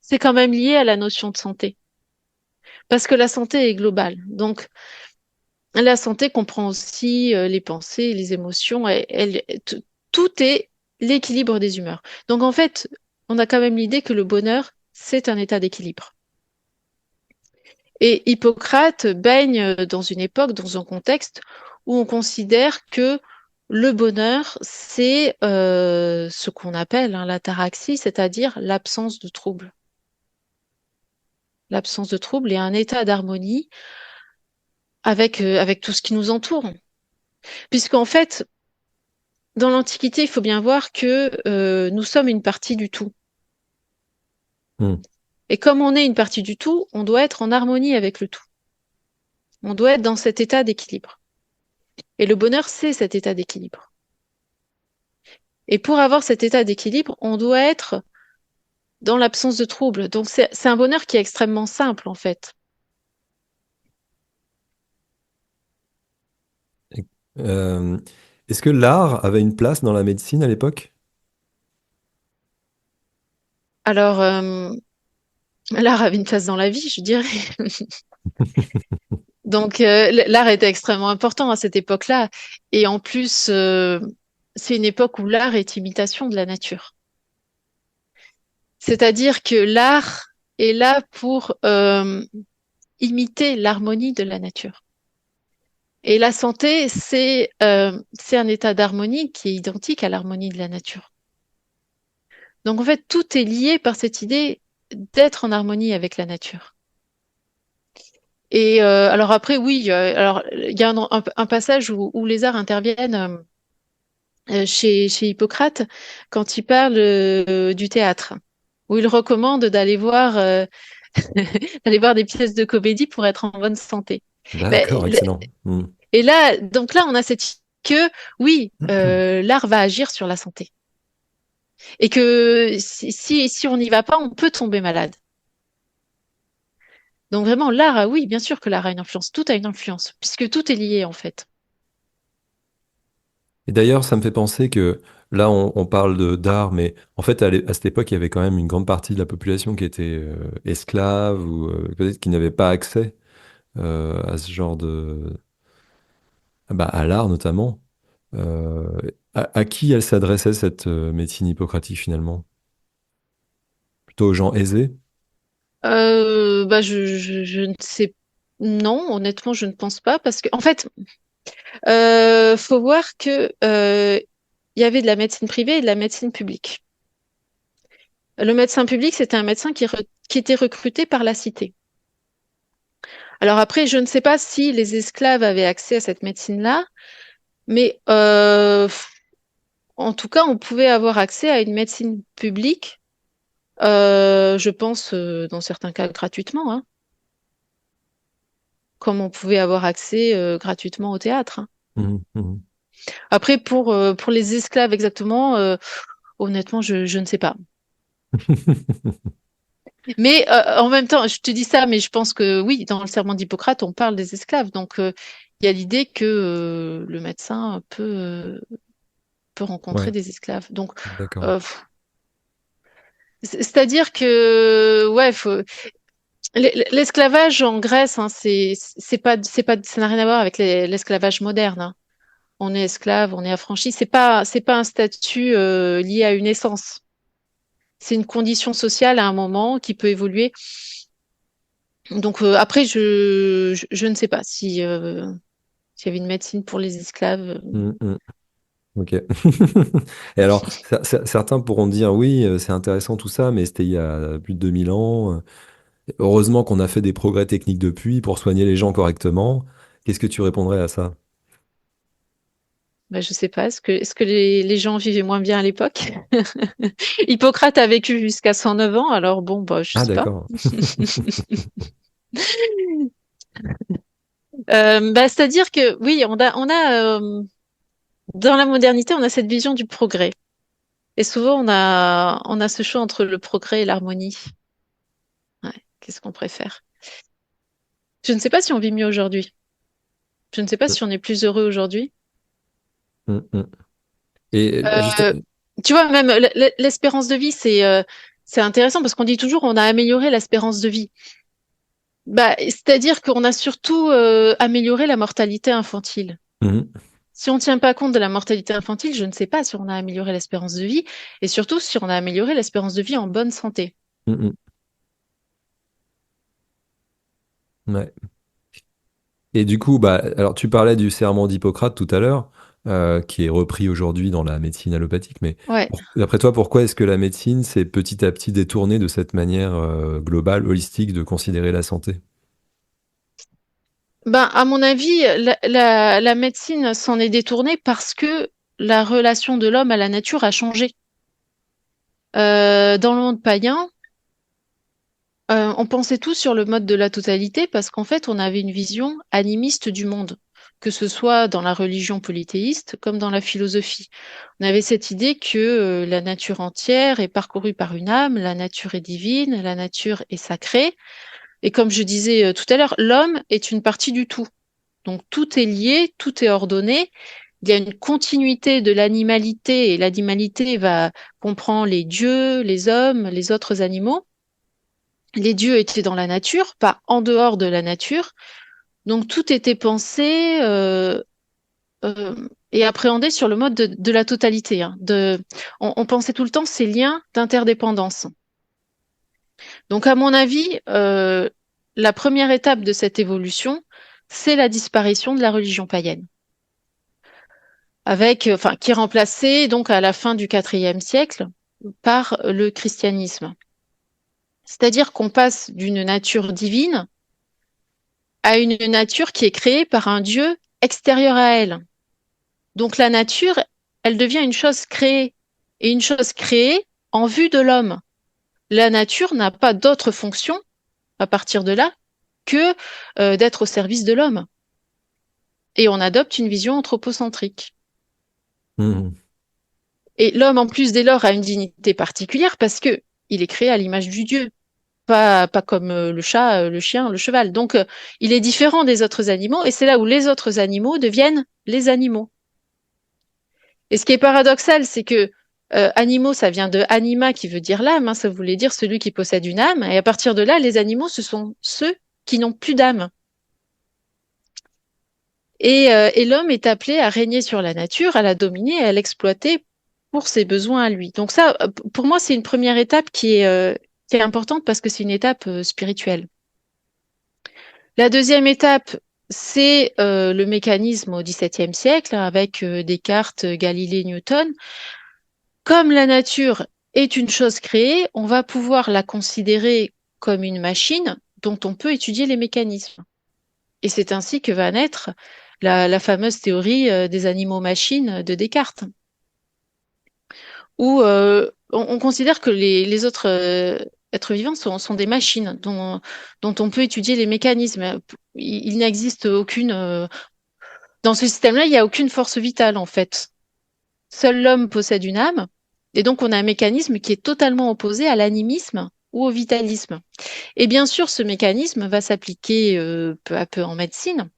c'est quand même lié à la notion de santé, parce que la santé est globale. Donc, la santé comprend aussi les pensées, les émotions, tout est l'équilibre des humeurs. Donc, en fait, on a quand même l'idée que le bonheur, c'est un état d'équilibre. Et Hippocrate baigne dans une époque, dans un contexte où on considère que le bonheur, c'est ce qu'on appelle l'ataraxie, c'est-à-dire l'absence de trouble. L'absence de trouble et un état d'harmonie avec tout ce qui nous entoure. Puisqu'en fait, dans l'Antiquité, il faut bien voir que nous sommes une partie du tout. Hmm. Et comme on est une partie du tout, on doit être en harmonie avec le tout. On doit être dans cet état d'équilibre. Et le bonheur, c'est cet état d'équilibre. Et pour avoir cet état d'équilibre, on doit être dans l'absence de trouble. Donc c'est un bonheur qui est extrêmement simple en fait. Euh, Est-ce que l'art avait une place dans la médecine à l'époque? Alors l'art avait une place dans la vie, je dirais. Donc l'art était extrêmement important à cette époque-là. Et en plus, c'est une époque où l'art est imitation de la nature. C'est-à-dire que l'art est là pour imiter l'harmonie de la nature. Et la santé, c'est un état d'harmonie qui est identique à l'harmonie de la nature. Donc en fait, tout est lié par cette idée d'être en harmonie avec la nature. Et alors après, oui, alors il y a un passage où les arts interviennent chez Hippocrate quand il parle du théâtre, où il recommande d'aller voir des pièces de comédie pour être en bonne santé. Ben, D'accord, excellent. Hmm. et là, donc là, on a cette que oui, l'art va agir sur la santé. Et que si on n'y va pas, on peut tomber malade. Donc vraiment, l'art, oui, bien sûr que l'art a une influence. Tout a une influence, puisque tout est lié en fait. Et d'ailleurs, ça me fait penser que là, on parle d'art, mais en fait, à cette époque, il y avait quand même une grande partie de la population qui était esclave ou peut-être qui n'avait pas accès à ce genre bah, à l'art notamment. Euh, à qui elle s'adressait cette médecine hippocratique finalement? Plutôt aux gens aisés? Bah, je ne sais. Non, honnêtement, je ne pense pas, parce que en fait, faut voir que il y avait de la médecine privée et de la médecine publique. Le médecin public, c'était un médecin qui était recruté par la cité. Alors après, je ne sais pas si les esclaves avaient accès à cette médecine-là, mais en tout cas, on pouvait avoir accès à une médecine publique, je pense, dans certains cas gratuitement, hein, comme on pouvait avoir accès gratuitement au théâtre, hein. Mhm, mhm. Après, pour les esclaves exactement, honnêtement, je ne sais pas. Mais en même temps, je te dis ça, mais je pense que oui, dans le serment d'Hippocrate, on parle des esclaves. Donc, il y a l'idée que le médecin peut rencontrer Ouais, des esclaves. Donc, d'accord. euh, c'est-à-dire que, ouais, l'esclavage en Grèce, hein, ça n'a rien à voir avec l'esclavage moderne, hein. On est esclave, on est affranchi. C'est pas un statut lié à une essence. C'est une condition sociale à un moment qui peut évoluer. Donc après, je ne sais pas si s'il y avait une médecine pour les esclaves. Mhm, mhm. Ok. Et alors, certains pourront dire oui, c'est intéressant tout ça, mais c'était il y a plus de 2000 ans. Heureusement qu'on a fait des progrès techniques depuis pour soigner les gens correctement. Qu'est-ce que tu répondrais à ça? Ben, je sais pas. Est-ce que les gens vivaient moins bien à l'époque? Hippocrate a vécu jusqu'à 109 ans, alors bon, bah, je Ah, sais pas. d'accord. Bah, c'est-à-dire que oui, dans la modernité, on a cette vision du progrès. Et souvent, on a ce choix entre le progrès et l'harmonie. Ouais, qu'est-ce qu'on préfère? Je ne sais pas si on vit mieux aujourd'hui. Je ne sais pas si on est plus heureux aujourd'hui. Mm, mm. Et juste, Euh, Tu vois, même l'espérance de vie, c'est intéressant parce qu'on dit toujours on a amélioré l'espérance de vie. Bah, c'est-à-dire qu'on a surtout amélioré la mortalité infantile. mhm, Si on ne tient pas compte de la mortalité infantile, je ne sais pas si on a amélioré l'espérance de vie et surtout si on a amélioré l'espérance de vie en bonne santé. mhm, ouais. Et du coup, bah, alors tu parlais du serment d'Hippocrate tout à l'heure, qui est repris aujourd'hui dans la médecine allopathique, mais Ouais. d'après toi, pourquoi est-ce que la médecine s'est petit à petit détournée de cette manière globale, holistique de considérer la santé? Ben, à mon avis, la médecine s'en est détournée parce que la relation de l'homme à la nature a changé. Dans le monde païen, on pensait tous sur le mode de la totalité parce qu'en fait, on avait une vision animiste du monde, que ce soit dans la religion polythéiste comme dans la philosophie. On avait cette idée que la nature entière est parcourue par une âme, la nature est divine, la nature est sacrée. Et comme je disais tout à l'heure, l'homme est une partie du tout. Donc tout est lié, tout est ordonné. Il y a une continuité de l'animalité et l'animalité va comprend les dieux, les hommes, les autres animaux. Les dieux étaient dans la nature, pas en dehors de la nature. Donc tout était pensé et appréhendé sur le mode de la totalité. Hein, on pensait tout le temps ces liens d'interdépendance. Donc à mon avis, la première étape de cette évolution, c'est la disparition de la religion païenne, enfin, qui est remplacée donc à la fin du IVe siècle par le christianisme. C'est-à-dire qu'on passe d'une nature divine à une nature qui est créée par un Dieu extérieur à elle. Donc la nature, elle devient une chose créée, et une chose créée en vue de l'homme. La nature n'a pas d'autre fonction à partir de là que d'être au service de l'homme. Et on adopte une vision anthropocentrique. Mhm, Et l'homme, en plus, dès lors, a une dignité particulière parce que il est créé à l'image du Dieu, pas comme le chat, le chien, le cheval. Donc, il est différent des autres animaux, et c'est là où les autres animaux deviennent les animaux. Et ce qui est paradoxal, c'est que animaux, ça vient de anima, qui veut dire l'âme, hein, ça voulait dire celui qui possède une âme, et à partir de là, les animaux, ce sont ceux qui n'ont plus d'âme. Et l'homme est appelé à régner sur la nature, à la dominer et à l'exploiter pour ses besoins à lui. Donc ça, pour moi, c'est une première étape qui est importante parce que c'est une étape spirituelle. La deuxième étape, c'est le mécanisme au XVIIe siècle avec Descartes, Galilée, Newton. Comme la nature est une chose créée, on va pouvoir la considérer comme une machine dont on peut étudier les mécanismes. Et c'est ainsi que va naître la fameuse théorie des animaux-machines de Descartes, où on considère que les autres êtres vivants sont des machines dont on peut étudier les mécanismes. Il n'existe aucune... dans ce système-là, il n'y a aucune force vitale, en fait. Seul l'homme possède une âme, et donc on a un mécanisme qui est totalement opposé à l'animisme ou au vitalisme. Et bien sûr, ce mécanisme va s'appliquer peu à peu en médecine,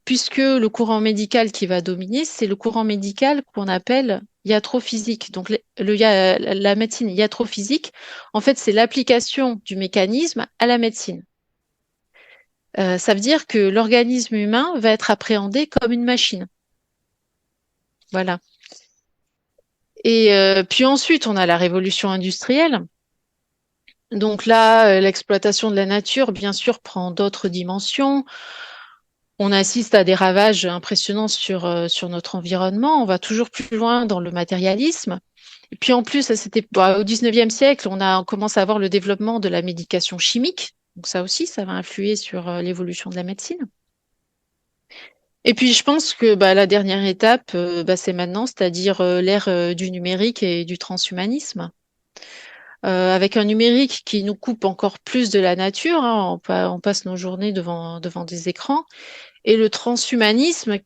puisque le courant médical qui va dominer, c'est le courant médical qu'on appelle iatrophysique. Donc la médecine iatrophysique, en fait, c'est l'application du mécanisme à la médecine. Ça veut dire que l'organisme humain va être appréhendé comme une machine. Voilà. Et puis ensuite, on a la révolution industrielle. Donc là, l'exploitation de la nature, bien sûr, prend d'autres dimensions. On assiste à des ravages impressionnants sur notre environnement. On va toujours plus loin dans le matérialisme. Et puis en plus, au 19e siècle, on commence à avoir le développement de la médication chimique. Donc ça aussi, ça va influer sur l'évolution de la médecine. Et puis je pense que la dernière étape, c'est maintenant, c'est-à-dire l'ère du numérique et du transhumanisme. Avec un numérique qui nous coupe encore plus de la nature, hein, on passe nos journées devant des écrans, et le transhumanisme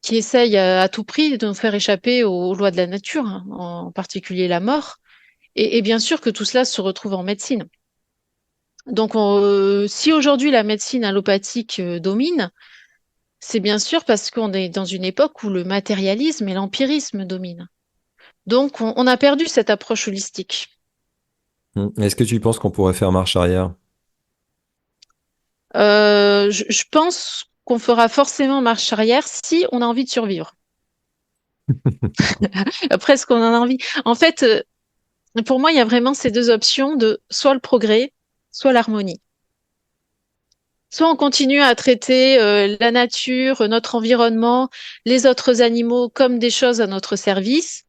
qui essaye à tout prix de nous faire échapper aux lois de la nature, hein, en particulier la mort. Et bien sûr que tout cela se retrouve en médecine. Donc, si aujourd'hui la médecine allopathique domine, c'est bien sûr parce qu'on est dans une époque où le matérialisme et l'empirisme dominent. Donc, on a perdu cette approche holistique. Est-ce que tu penses qu'on pourrait faire marche arrière? Je pense qu'on fera forcément marche arrière si on a envie de survivre. Après, est-ce qu'on en a envie? En fait, pour moi, il y a vraiment ces deux options de soit le progrès, soit l'harmonie. Soit on continue à traiter la nature, notre environnement, les autres animaux comme des choses à notre service.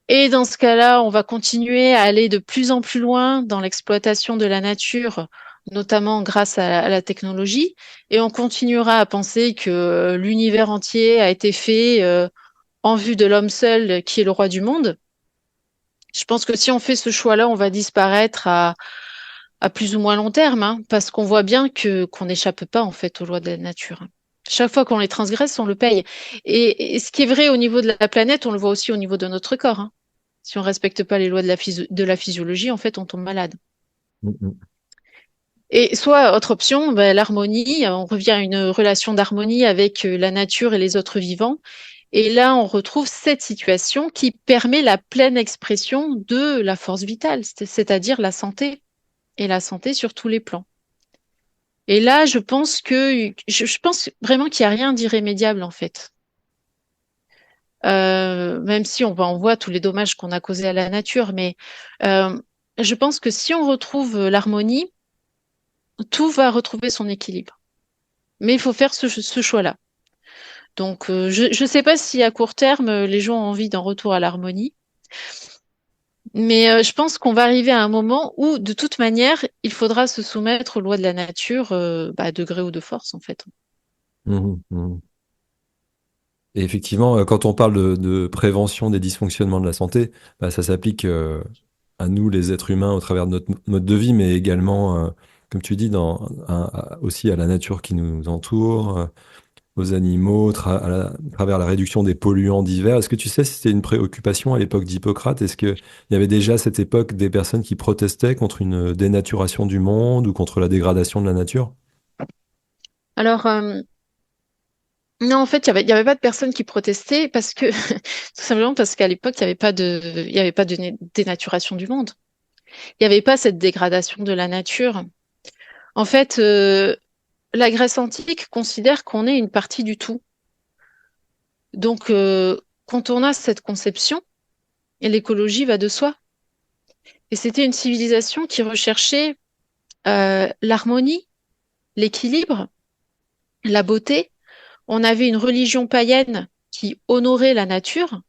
Et dans ce cas-là, on va continuer à aller de plus en plus loin dans l'exploitation de la nature, notamment grâce à la technologie. Et on continuera à penser que l'univers entier a été fait en vue de l'homme seul qui est le roi du monde. Je pense que si on fait ce choix-là, on va disparaître à plus ou moins long terme, hein, parce qu'on voit bien que qu'on n'échappe pas en fait aux lois de la nature. Chaque fois qu'on les transgresse, on le paye. Et ce qui est vrai au niveau de la planète, on le voit aussi au niveau de notre corps, hein. Si on respecte pas les lois de de la physiologie, en fait, on tombe malade. Mm, mm. Et soit autre option, ben, l'harmonie, on revient à une relation d'harmonie avec la nature et les autres vivants. Et là, on retrouve cette situation qui permet la pleine expression de la force vitale, c'est-à-dire la santé, et la santé sur tous les plans. Et là, je pense vraiment qu'il n'y a rien d'irrémédiable en fait. Même si on voit tous les dommages qu'on a causés à la nature, mais euh, je pense que si on retrouve l'harmonie, tout va retrouver son équilibre. Mais il faut faire ce choix-là. Donc, je ne sais pas si à court terme, les gens ont envie d'un retour à l'harmonie, mais je pense qu'on va arriver à un moment où, de toute manière, il faudra se soumettre aux lois de la nature, à degré ou de force, en fait. Mhm, mhm. Et effectivement, quand on parle de prévention des dysfonctionnements de la santé, bah, ça s'applique à nous, les êtres humains, au travers de notre mode de vie, mais également, comme tu dis, aussi à la nature qui nous entoure, aux animaux, à travers la réduction des polluants divers. Est-ce que tu sais si c'était une préoccupation à l'époque d'Hippocrate? Est-ce qu'il y avait déjà à cette époque des personnes qui protestaient contre une dénaturation du monde ou contre la dégradation de la nature? Alors, non, en fait, il y avait pas de personnes qui protestaient parce que, tout simplement parce qu'à l'époque, il y avait pas de dénaturation du monde. Il n'y avait pas cette dégradation de la nature. En fait, la Grèce antique considère qu'on est une partie du tout. Donc, quand on a cette conception, et l'écologie va de soi. Et c'était une civilisation qui recherchait l'harmonie, l'équilibre, la beauté. On avait une religion païenne qui honorait la nature,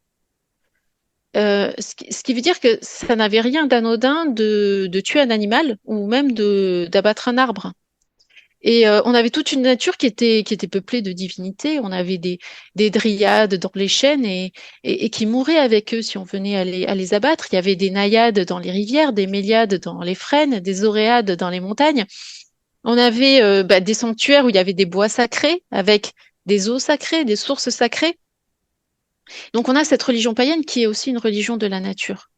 ce qui veut dire que ça n'avait rien d'anodin de tuer un animal ou même d'abattre un arbre. Et on avait toute une nature qui était peuplée de divinités. On avait des dryades dans les chênes et qui mouraient avec eux si on venait à les abattre. Il y avait des naïades dans les rivières, des méliades dans les frênes, des oréades dans les montagnes. On avait des sanctuaires où il y avait des bois sacrés avec des eaux sacrées, des sources sacrées. Donc on a cette religion païenne qui est aussi une religion de la nature.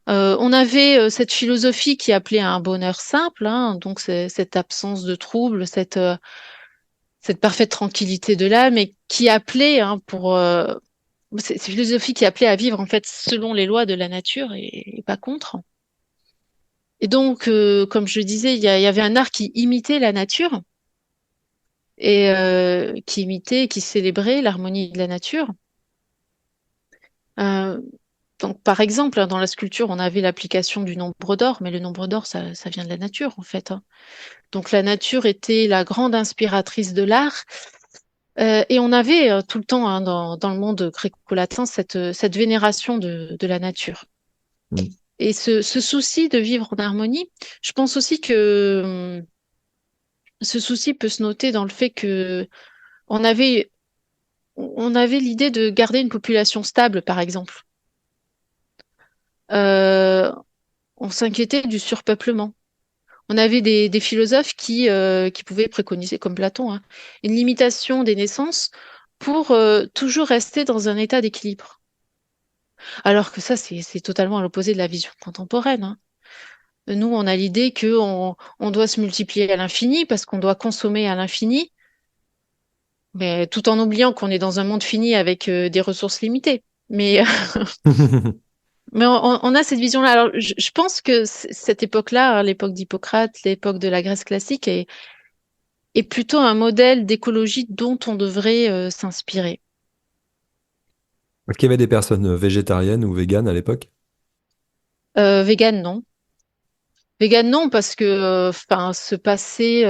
On avait cette philosophie qui appelait à un bonheur simple, hein, donc c'est cette absence de trouble, cette parfaite tranquillité de l'âme, et qui appelait hein, cette philosophie qui appelait à vivre en fait selon les lois de la nature et pas contre. Et donc, comme je disais, il y avait un art qui imitait la nature et qui imitait, qui célébrait l'harmonie de la nature. Euh, donc, par exemple, hein, dans la sculpture, on avait l'application du nombre d'or, mais le nombre d'or, ça vient de la nature, en fait, hein. Donc, la nature était la grande inspiratrice de l'art. Et on avait tout le temps hein, dans le monde gréco-latin cette vénération de la nature. Mm. Et ce souci de vivre en harmonie, je pense aussi que ce souci peut se noter dans le fait que on avait, on avait l'idée de garder une population stable, par exemple. Euh, on s'inquiétait du surpeuplement. On avait des philosophes qui pouvaient préconiser, comme Platon, hein, une limitation des naissances pour toujours rester dans un état d'équilibre. Alors que ça, c'est totalement à l'opposé de la vision contemporaine, hein. Nous, on a l'idée que on doit se multiplier à l'infini parce qu'on doit consommer à l'infini, mais tout en oubliant qu'on est dans un monde fini avec des ressources limitées. Mais, mais on a cette vision-là. Alors, je pense que cette époque-là, hein, l'époque d'Hippocrate, l'époque de la Grèce classique, est plutôt un modèle d'écologie dont on devrait s'inspirer. Est-ce qu'il y avait des personnes végétariennes ou véganes à l'époque? Vegan, non. Vegan, non, parce que enfin, se passer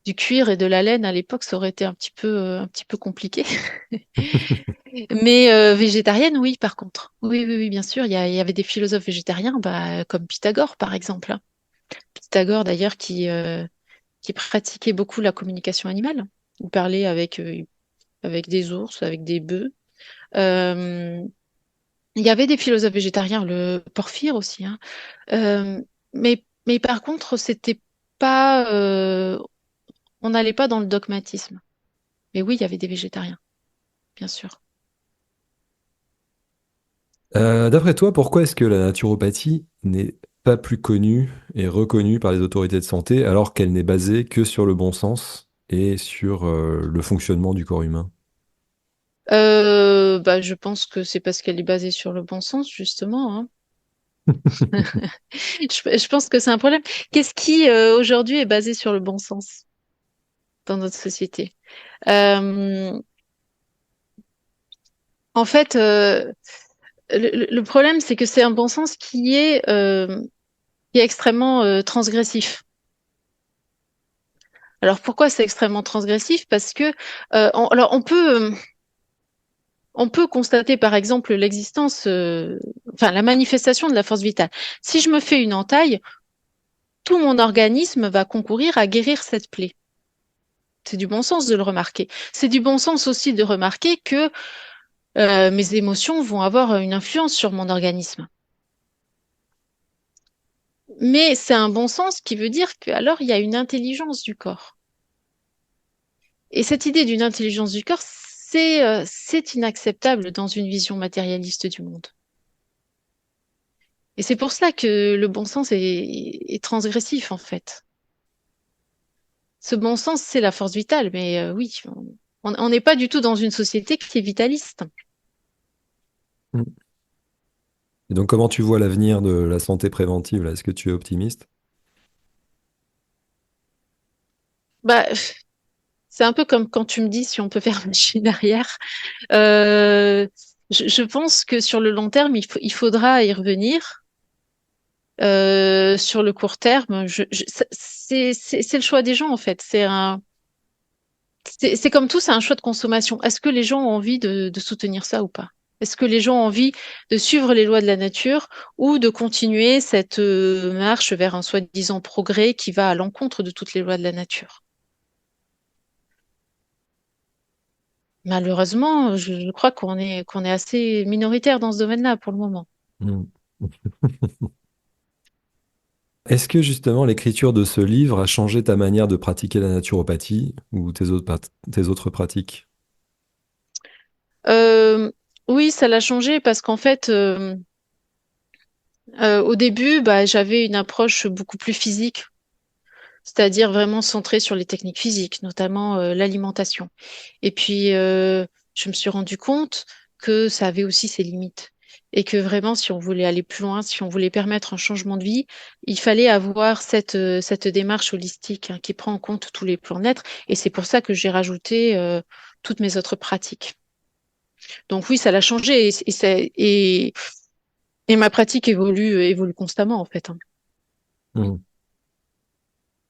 du cuir et de la laine à l'époque, ça aurait été un petit peu compliqué. Mais végétarienne, oui, par contre. Oui, oui, oui, bien sûr. Il y avait des philosophes végétariens, bah, comme Pythagore, par exemple, hein. Pythagore, d'ailleurs, qui pratiquait beaucoup la communication animale. Il parlait avec des ours, avec des bœufs. Euh, il y avait des philosophes végétariens, le Porphyre aussi, hein. Mais par contre, c'était pas, on n'allait pas dans le dogmatisme. Mais oui, il y avait des végétariens, bien sûr. D'après toi, pourquoi est-ce que la naturopathie n'est pas plus connue et reconnue par les autorités de santé alors qu'elle n'est basée que sur le bon sens et sur le fonctionnement du corps humain? Bah, je pense que c'est parce qu'elle est basée sur le bon sens, justement, hein. Je pense que c'est un problème. Qu'est-ce qui, aujourd'hui, est basé sur le bon sens dans notre société? Euh, En fait, le problème, c'est que c'est un bon sens qui est extrêmement transgressif. Alors pourquoi c'est extrêmement transgressif? Parce que alors on peut constater par exemple l'existence, enfin la manifestation de la force vitale. Si je me fais une entaille, tout mon organisme va concourir à guérir cette plaie. C'est du bon sens de le remarquer. C'est du bon sens aussi de remarquer que mes émotions vont avoir une influence sur mon organisme. Mais c'est un bon sens qui veut dire qu'alors il y a une intelligence du corps. Et cette idée d'une intelligence du corps, c'est inacceptable dans une vision matérialiste du monde. Et c'est pour cela que le bon sens est transgressif, en fait. Ce bon sens, c'est la force vitale, mais oui, on n'est pas du tout dans une société qui est vitaliste. Mm. Et donc, comment tu vois l'avenir de la santé préventive là? Est-ce que tu es optimiste? Bah, c'est un peu comme quand tu me dis si on peut faire machine arrière. Euh, je pense que sur le long terme, il faudra y revenir. Sur le court terme, c'est le choix des gens en fait. C'est comme tout, c'est un choix de consommation. Est-ce que les gens ont envie de soutenir ça ou pas? Est-ce que les gens ont envie de suivre les lois de la nature ou de continuer cette marche vers un soi-disant progrès qui va à l'encontre de toutes les lois de la nature? Malheureusement, je crois qu'on est assez minoritaire dans ce domaine-là pour le moment. Mm. Est-ce que justement l'écriture de ce livre a changé ta manière de pratiquer la naturopathie ou tes autres pratiques? Euh, oui, ça l'a changé parce qu'en fait, au début, bah, j'avais une approche beaucoup plus physique, c'est-à-dire vraiment centrée sur les techniques physiques, notamment l'alimentation. Et puis, je me suis rendu compte que ça avait aussi ses limites. Et que vraiment, si on voulait aller plus loin, si on voulait permettre un changement de vie, il fallait avoir cette démarche holistique, hein, qui prend en compte tous les plans de l'être. Et c'est pour ça que j'ai rajouté toutes mes autres pratiques. Donc oui, ça l'a changé et ma pratique évolue constamment en fait, hein. Mm.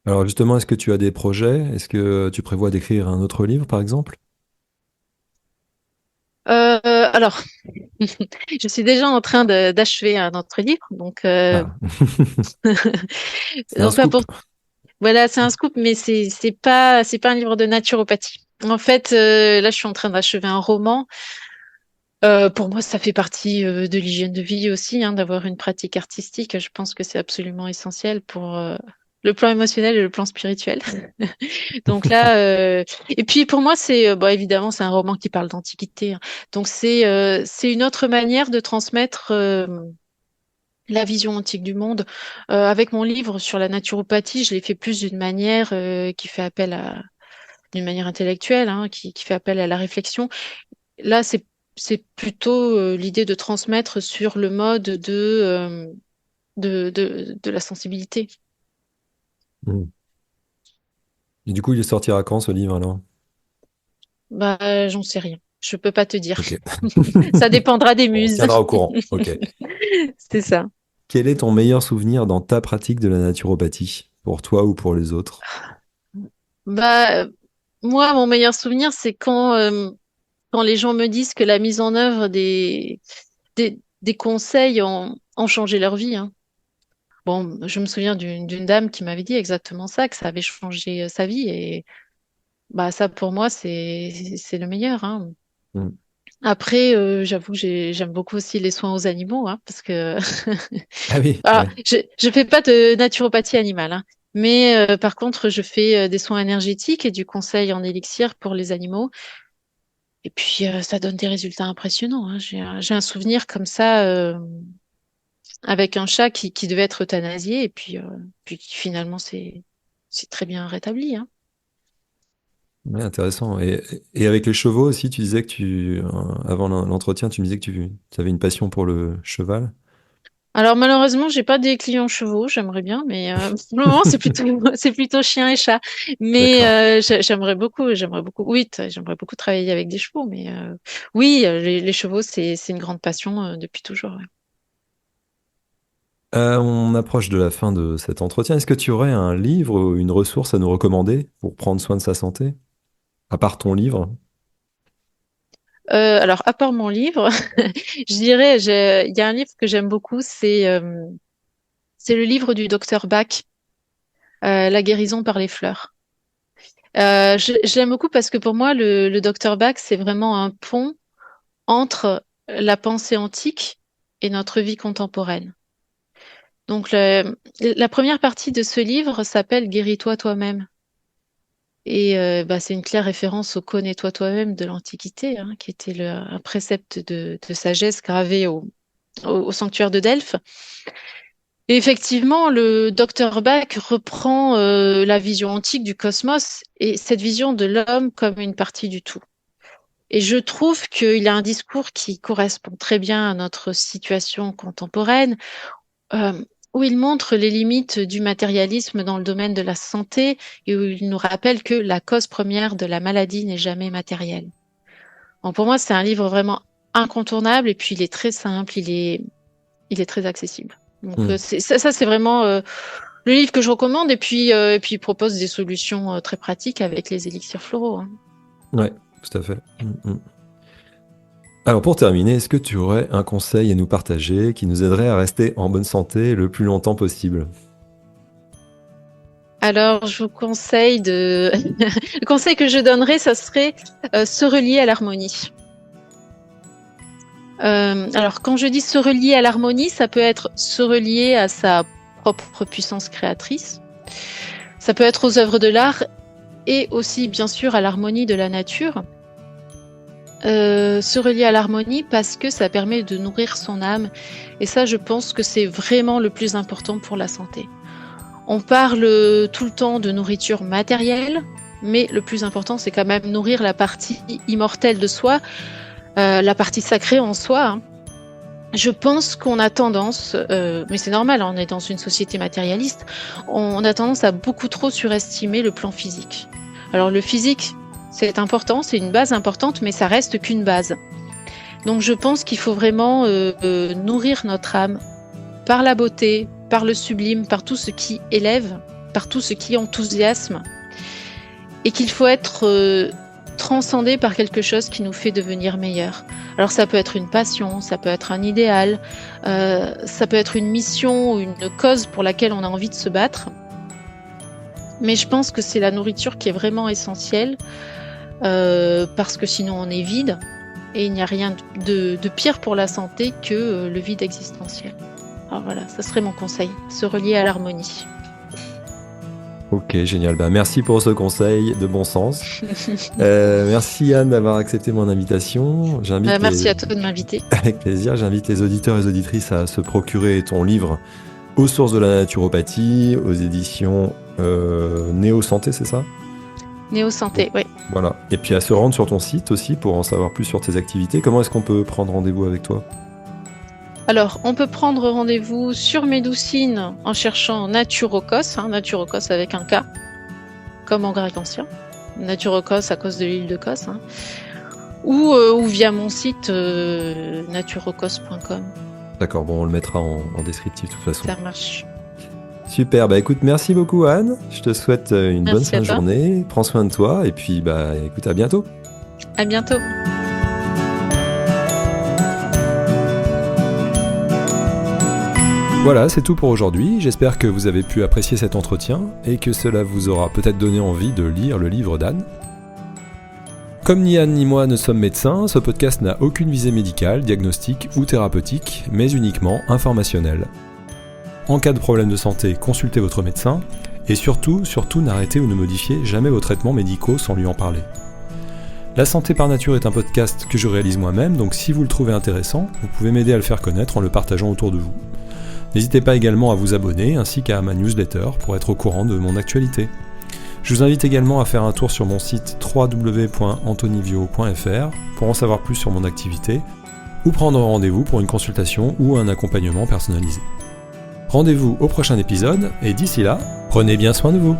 Alors justement, est-ce que tu as des projets? Est-ce que tu prévois d'écrire un autre livre, par exemple? Alors, je suis déjà en train d'achever un autre livre, donc Ah, c'est un non pas scoop. pour voilà, c'est un scoop, mais c'est pas un livre de naturopathie. En fait, là, je suis en train d'achever un roman. Pour moi, ça fait partie de l'hygiène de vie aussi, hein, d'avoir une pratique artistique. Je pense que c'est absolument essentiel le plan émotionnel et le plan spirituel. Donc là, et puis pour moi, bon, évidemment, c'est un roman qui parle d'antiquité, hein. Donc c'est une autre manière de transmettre la vision antique du monde. Avec mon livre sur la naturopathie, je l'ai fait plus d'une manière qui fait appel à d'une manière intellectuelle, hein, qui fait appel à la réflexion. Là, c'est plutôt l'idée de transmettre sur le mode de la sensibilité. Mm. Et du coup, il sortira quand ce livre alors? Bah, j'en sais rien. Je peux pas te dire. Ok. Ça dépendra des Bon, on muses. tiendra au courant. Ok. C'est ça. Quel est ton meilleur souvenir dans ta pratique de la naturopathie, pour toi ou pour les autres? Bah, moi, mon meilleur souvenir, c'est quand les gens me disent que la mise en œuvre des conseils ont changé leur vie, hein. Bon, je me souviens d'une dame qui m'avait dit exactement ça, que ça avait changé sa vie. Et bah, ça, pour moi, c'est le meilleur, hein. Mm. Après, j'avoue que j'aime beaucoup aussi les soins aux animaux, hein, parce que Ah oui, alors, ouais. je fais pas de naturopathie animale, hein, mais par contre, je fais des soins énergétiques et du conseil en élixir pour les animaux. Et puis, ça donne des résultats impressionnants, hein. J'ai un souvenir comme ça avec un chat qui devait être euthanasié et puis qui finalement c'est très bien rétabli, hein. Ouais, intéressant. Et avec les chevaux aussi, tu disais que avant l'entretien, tu me disais que tu avais une passion pour le cheval. Alors malheureusement, j'ai pas des clients chevaux, j'aimerais bien, mais pour le moment c'est plutôt chien et chat. Mais D'accord. j'aimerais beaucoup, oui, j'aimerais beaucoup travailler avec des chevaux, mais oui, les chevaux c'est une grande passion depuis toujours, ouais. On approche de la fin de cet entretien. Est-ce que tu aurais un livre ou une ressource à nous recommander pour prendre soin de sa santé, à part ton livre? Alors à part mon livre, je dirais, il y a un livre que j'aime beaucoup, c'est le livre du docteur Bach, La guérison par les fleurs. Je l'aime beaucoup parce que pour moi, le docteur Bach, c'est vraiment un pont entre la pensée antique et notre vie contemporaine. Donc, la première partie de ce livre s'appelle Guéris-toi toi-même. Et bah, c'est une claire référence au Connais-toi toi-même de l'Antiquité, hein, qui était un précepte de sagesse gravé au sanctuaire de Delphes. Et effectivement, le docteur Bach reprend la vision antique du cosmos et cette vision de l'homme comme une partie du tout. Et je trouve qu'il a un discours qui correspond très bien à notre situation contemporaine, euh, où il montre les limites du matérialisme dans le domaine de la santé et où il nous rappelle que la cause première de la maladie n'est jamais matérielle. Bon, pour moi, c'est un livre vraiment incontournable et puis il est très simple, il est très accessible. Donc Hmm. ça c'est vraiment le livre que je recommande et puis il propose des solutions très pratiques avec les élixirs floraux, hein. Ouais, tout à fait. Alors pour terminer, est-ce que tu aurais un conseil à nous partager qui nous aiderait à rester en bonne santé le plus longtemps possible? Alors, je vous conseille le conseil que je donnerais, ça serait se relier à l'harmonie. Alors, quand je dis se relier à l'harmonie, ça peut être se relier à sa propre puissance créatrice. Ça peut être aux œuvres de l'art et aussi, bien sûr, à l'harmonie de la nature. Se relier à l'harmonie parce que ça permet de nourrir son âme. Et ça, je pense que c'est vraiment le plus important pour la santé. On parle tout le temps de nourriture matérielle, mais le plus important, c'est quand même nourrir la partie immortelle de soi, la partie sacrée en soi, hein. Je pense qu'on a tendance, mais c'est normal, on est dans une société matérialiste, on a tendance à beaucoup trop surestimer le plan physique. Alors le physique, c'est important, c'est une base importante, mais ça reste qu'une base. Donc je pense qu'il faut vraiment nourrir notre âme par la beauté, par le sublime, par tout ce qui élève, par tout ce qui enthousiasme, et qu'il faut être transcendé par quelque chose qui nous fait devenir meilleur. Alors ça peut être une passion, ça peut être un idéal, ça peut être une mission ou une cause pour laquelle on a envie de se battre. Mais je pense que c'est la nourriture qui est vraiment essentielle, parce que sinon on est vide, et il n'y a rien de pire pour la santé que le vide existentiel. Alors voilà, ça serait mon conseil, se relier à l'harmonie. Ok, génial. Merci pour ce conseil de bon sens. Merci Anne d'avoir accepté mon invitation. Merci à toi de m'inviter. Avec plaisir, j'invite les auditeurs et les auditrices à se procurer ton livre Aux sources de la naturopathie, aux éditions Néo Santé, c'est ça ? Néo Santé, oui. Voilà. Et puis à se rendre sur ton site aussi pour en savoir plus sur tes activités. Comment est-ce qu'on peut prendre rendez-vous avec toi ? Alors, on peut prendre rendez-vous sur Médoucine en cherchant Naturokos, Naturokos avec un K, comme en grec ancien. Naturokos à cause de l'île de Kos, ou via mon site naturokos.com. D'accord, bon, on le mettra en descriptif de toute façon. Ça marche. Super, écoute, merci beaucoup Anne. Je te souhaite une bonne fin de journée. Prends soin de toi et puis écoute, à bientôt. À bientôt. Voilà, c'est tout pour aujourd'hui. J'espère que vous avez pu apprécier cet entretien et que cela vous aura peut-être donné envie de lire le livre d'Anne. Comme ni Anne ni moi ne sommes médecins, ce podcast n'a aucune visée médicale, diagnostique ou thérapeutique, mais uniquement informationnelle. En cas de problème de santé, consultez votre médecin et surtout, n'arrêtez ou ne modifiez jamais vos traitements médicaux sans lui en parler. La santé par nature est un podcast que je réalise moi-même, donc si vous le trouvez intéressant, vous pouvez m'aider à le faire connaître en le partageant autour de vous. N'hésitez pas également à vous abonner ainsi qu'à ma newsletter pour être au courant de mon actualité. Je vous invite également à faire un tour sur mon site www.antonivio.fr pour en savoir plus sur mon activité ou prendre rendez-vous pour une consultation ou un accompagnement personnalisé. Rendez-vous au prochain épisode et d'ici là, prenez bien soin de vous.